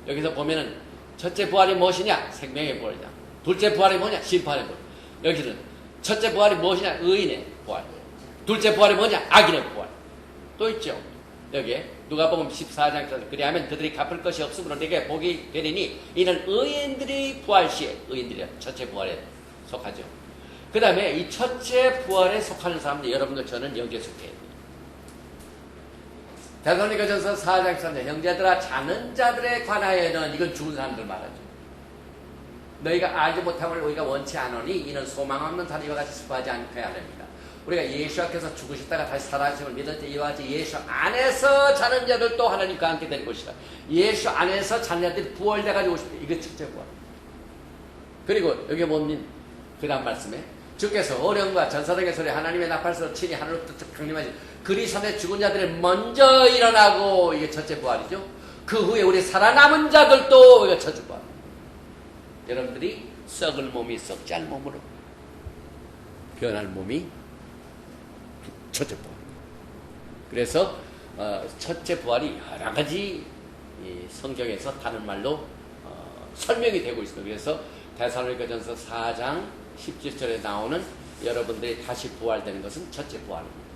여기서 보면은 첫째 부활이 무엇이냐? 생명의 부활이다. 둘째 부활이 뭐냐? 심판의 부활. 여기서는 첫째 부활이 무엇이냐? 의인의 부활. 둘째 부활이 뭐냐? 악인의 부활. 또 있죠. 여기에 누가복음 14장에서 그리하면 그들이 갚을 것이 없으므로 내게 복이 되리니 이는 의인들이 부활 시에, 의인들이 첫째 부활에 속하죠. 그 다음에 이 첫째 부활에 속하는 사람들, 여러분들 저는 여기에 속해요. 데살로니가전서 4장 3절 형제들아 자는 자들에 관하여는, 이건 죽은 사람들 말하죠. 너희가 알지 못함을 우리가 원치 않으니 이는 소망 없는 사람과 같이 슬퍼하지 않게 하렵니다. 우리가 예수께서 죽으셨다가 다시 살아나심을 믿을 때 이와 같이 예수 안에서 자는 자들도 하나님과 함께 될 것이다. 예수 안에서 자는 자들이 부활돼가지고 오십니다. 이게 첫째 부활. 그리고 여기 보면 그 다음 말씀에 주께서 어령과 전사들에게 소리 하나님의 나팔소로 친히 하늘로 강림하시 그리스도의 죽은 자들이 먼저 일어나고, 이게 첫째 부활이죠. 그 후에 우리 살아남은 자들도 이게 첫째 부활. 여러분들이 썩을 몸이 썩지 않은 몸으로 변할 몸이 첫째 부활. 그래서 첫째 부활이 여러 가지 성경에서 다른 말로 설명이 되고 있습니다. 그래서 데살로니가전서 4장 17절에 나오는 여러분들이 다시 부활되는 것은 첫째 부활입니다.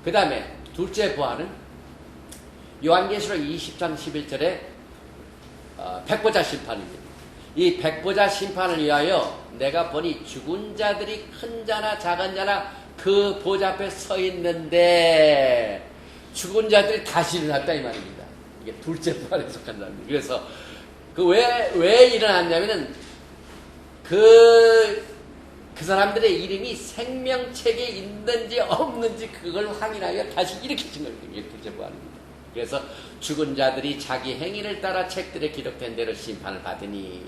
그 다음에 둘째 부활은 요한계시록 20장 11절에 백보자 심판입니다. 이 백보자 심판을 위하여 내가 보니 죽은 자들이 큰 자나 작은 자나 그 보좌 앞에 서 있는데, 죽은 자들이 다시 일어났다 이 말입니다. 이게 둘째 부활에 속한 사람입니다. 그래서 왜 일어났냐면은 그 사람들의 이름이 생명책에 있는지 없는지 그걸 확인하여 다시 일으키신 겁니다. 이게 둘째 부활입니다. 그래서 죽은 자들이 자기 행위를 따라 책들에 기록된 대로 심판을 받으니,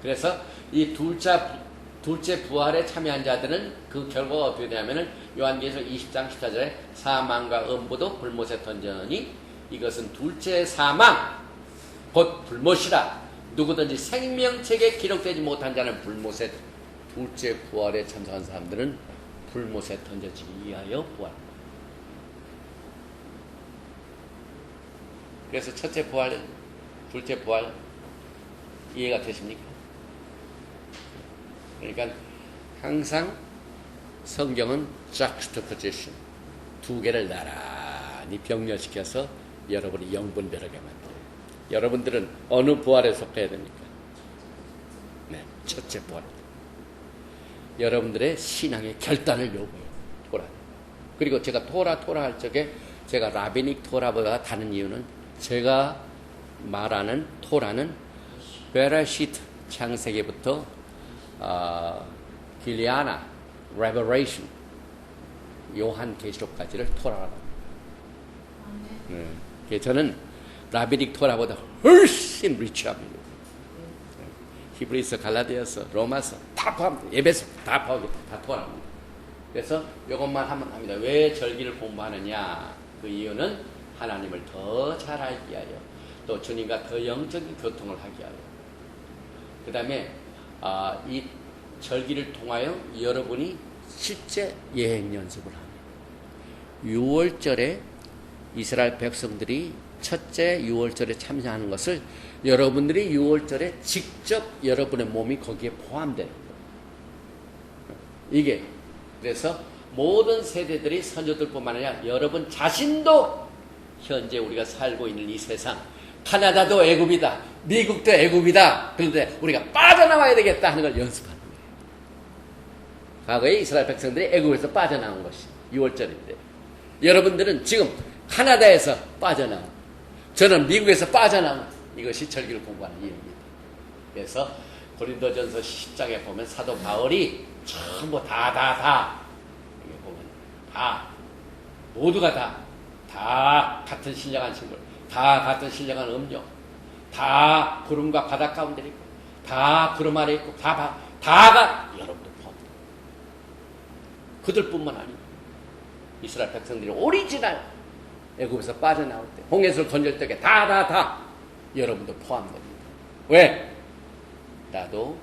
그래서 이 둘째 부활에 참여한 자들은 그 결과가 어떻게 되냐면은 요한계시록 20장 14절에 사망과 음부도 불못에 던져니 이것은 둘째 사망 곧 불못이라. 누구든지 생명책에 기록되지 못한 자는 불못에, 둘째 부활에 참석한 사람들은 불못에 던져지기 위하여 부활. 그래서 첫째 부활, 둘째 부활 이해가 되십니까? 그러니까 항상 성경은 juxtaposition, 두 개를 나란히 병렬시켜서 여러분이 영분별하게 만들어요. 여러분들은 어느 부활에 속해야 됩니까? 네, 첫째 부활. 여러분들의 신앙의 결단을 요구해요. 토라. 그리고 제가 토라 할 적에 제가 라비닉 토라보다 다른 이유는 제가 말하는 토라는 베라시트 창세기부터 길리아나 레버레이션 요한계시록까지를 토라라고 합니다. 그래서 저는 라비닉 토라보다 훨씬 리치합니다. 히브리서, 갈라디아서, 로마서 다 포함합니다. 에베소 다 포함합니다. 다 토라입니다. 그래서 이것만 하면 합니다. 왜 절기를 공부하느냐? 그 이유는 하나님을 더 잘 알기 위하여, 또 주님과 더 영적인 교통을 하기 위하여. 그 다음에 이 절기를 통하여 여러분이 실제 예행 연습을 합니다. 6월절에 이스라엘 백성들이 첫째 6월절에 참여하는 것을 여러분들이 6월절에 직접 여러분의 몸이 거기에 포함되는 거예요. 이게 그래서 모든 세대들이 선조들뿐만 아니라 여러분 자신도 현재 우리가 살고 있는 이 세상, 카나다도 애굽이다, 미국도 애굽이다. 그런데 우리가 빠져나와야 되겠다 하는 걸 연습하는 거예요. 과거에 이스라엘 백성들이 애굽에서 빠져나온 것이 6월절인데 여러분들은 지금 카나다에서 빠져나온, 저는 미국에서 빠져나온 이것이 절기를 공부하는 이유입니다. 그래서 고린도전서 10장에 보면 사도 바울이 전부 다 이게 보면 다 모두가 다 같은 신령한 식물, 다 같은 신령한 음료, 다 구름과 바다 가운데 있고, 다 구름 아래 있고, 다가 여러분들 포함됩니다. 그들뿐만 아니고 이스라엘 백성들이 오리지널 애굽에서 빠져나올 때, 홍해를 건질 때에 다 여러분도 포함됩니다. 왜? 나도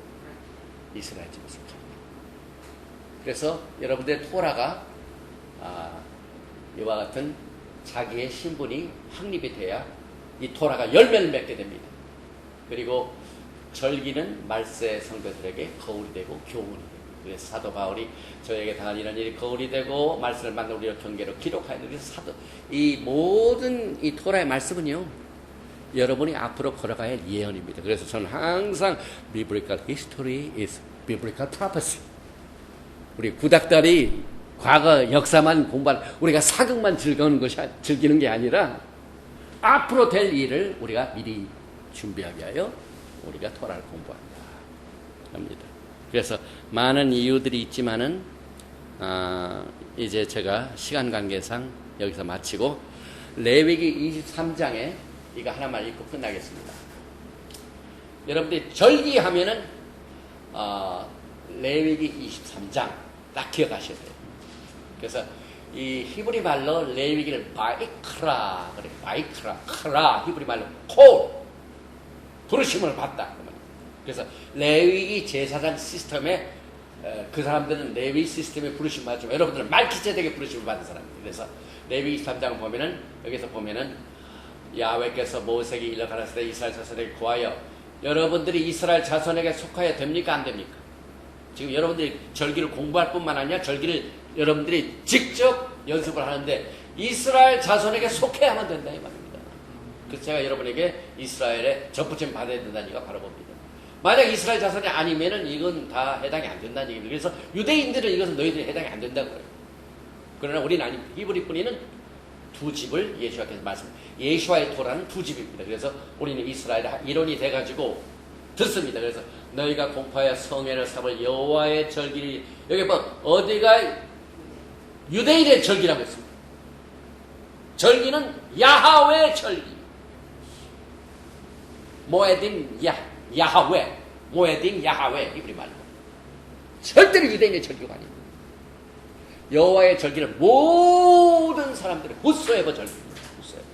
이스라엘 집에 속합니다. 그래서 여러분들의 토라가 이와 같은 자기의 신분이 확립이 돼야 이 토라가 열매를 맺게 됩니다. 그리고 절기는 말세 성도들에게 거울이 되고 교훈이 됩니다. 그래서 사도 바울이 저에게 당한 이런 일이 거울이 되고 말씀을 만나 우리가 경계로 기록하여. 그래서 이 모든 이 토라의 말씀은요, 여러분이 앞으로 걸어가야 할 예언입니다. 그래서 저는 항상 biblical history is biblical prophecy. 우리 구닥다리 과거 역사만 공부하는, 우리가 사극만 즐기는 게 아니라 앞으로 될 일을 우리가 미리 준비하기 위하여 우리가 토라를 공부한다 합니다. 그래서 많은 이유들이 있지만은 이제 제가 시간 관계상 여기서 마치고 레위기 23장에 이거 하나만 읽고 끝나겠습니다. 여러분들이 절기하면은 레위기 23장 딱 기억하셔야 돼요. 그래서 이 히브리 말로 레위기를 바이크라 그래. 바이크라 크라 히브리 말로 콜 부르심을 받다. 그래서 레위기 제사장 시스템에 그 사람들은 레위 시스템에 부르심 받죠. 여러분들은 말키제덱의 부르심을 받은 사람입니다. 그래서 레위기 23장을 보면은 여기서 보면은 야훼께서 모세에게 일러 가라사대 때 이스라엘 자손에게 구하여, 여러분들이 이스라엘 자손에게 속하여 됩니까 안 됩니까? 지금 여러분들이 절기를 공부할 뿐만 아니라 절기를 여러분들이 직접 연습을 하는데 이스라엘 자손에게 속해야만 된다 이 말입니다. 그래서 제가 여러분에게 이스라엘에 접붙임 받아야 된다는 얘기가 바로 봅니다. 만약 이스라엘 자손이 아니면은 이건 다 해당이 안 된다는 얘기입니다. 그래서 유대인들은 이것은 너희들이 해당이 안 된다고 해요. 그러나 우리는 아니, 히브리 뿐이는 두 집을 예수와께서 예수와의 토라는 두 집입니다. 그래서 우리는 이스라엘의 일원이 돼가지고 듣습니다. 그래서 너희가 공포하여 성회를 삼을 여호와의 절기를, 여기 뭐 어디가 유대인의 절기라고 했습니다. 절기는 야하웨의 절기. 모에딘 야하웨, 모에딘 야하웨 히브리 말로. 절대로 유대인의 절기가 아닙니다. 여호와의 절기는 모든 사람들의 whosoever 절기입니다. whosoever.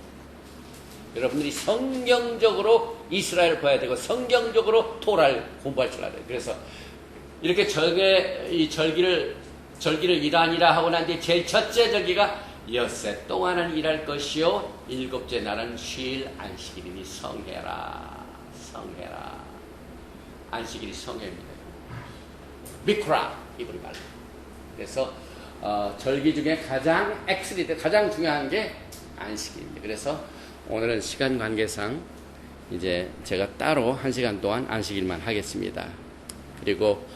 여러분들이 성경적으로 이스라엘을 봐야 되고 성경적으로 토라를 공부할 줄 알아요. 그래서 이렇게 이 절기를 일하니라 하고 난 뒤에 제일 첫째 절기가 엿새 동안은 일할 것이요 일곱째 날은 쉴 안식일이니 성해라. 안식일이 성회입니다. 미크라 히브리 말로. 그래서 절기 중에 가장 가장 중요한 게 안식일입니다. 그래서 오늘은 시간 관계상 이제 제가 따로 1시간 동안 안식일만 하겠습니다. 그리고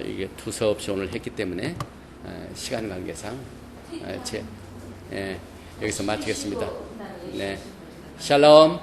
이게 두서없이 오늘 했기 때문에 시간 관계상 여기서 마치겠습니다. 네, 샬롬.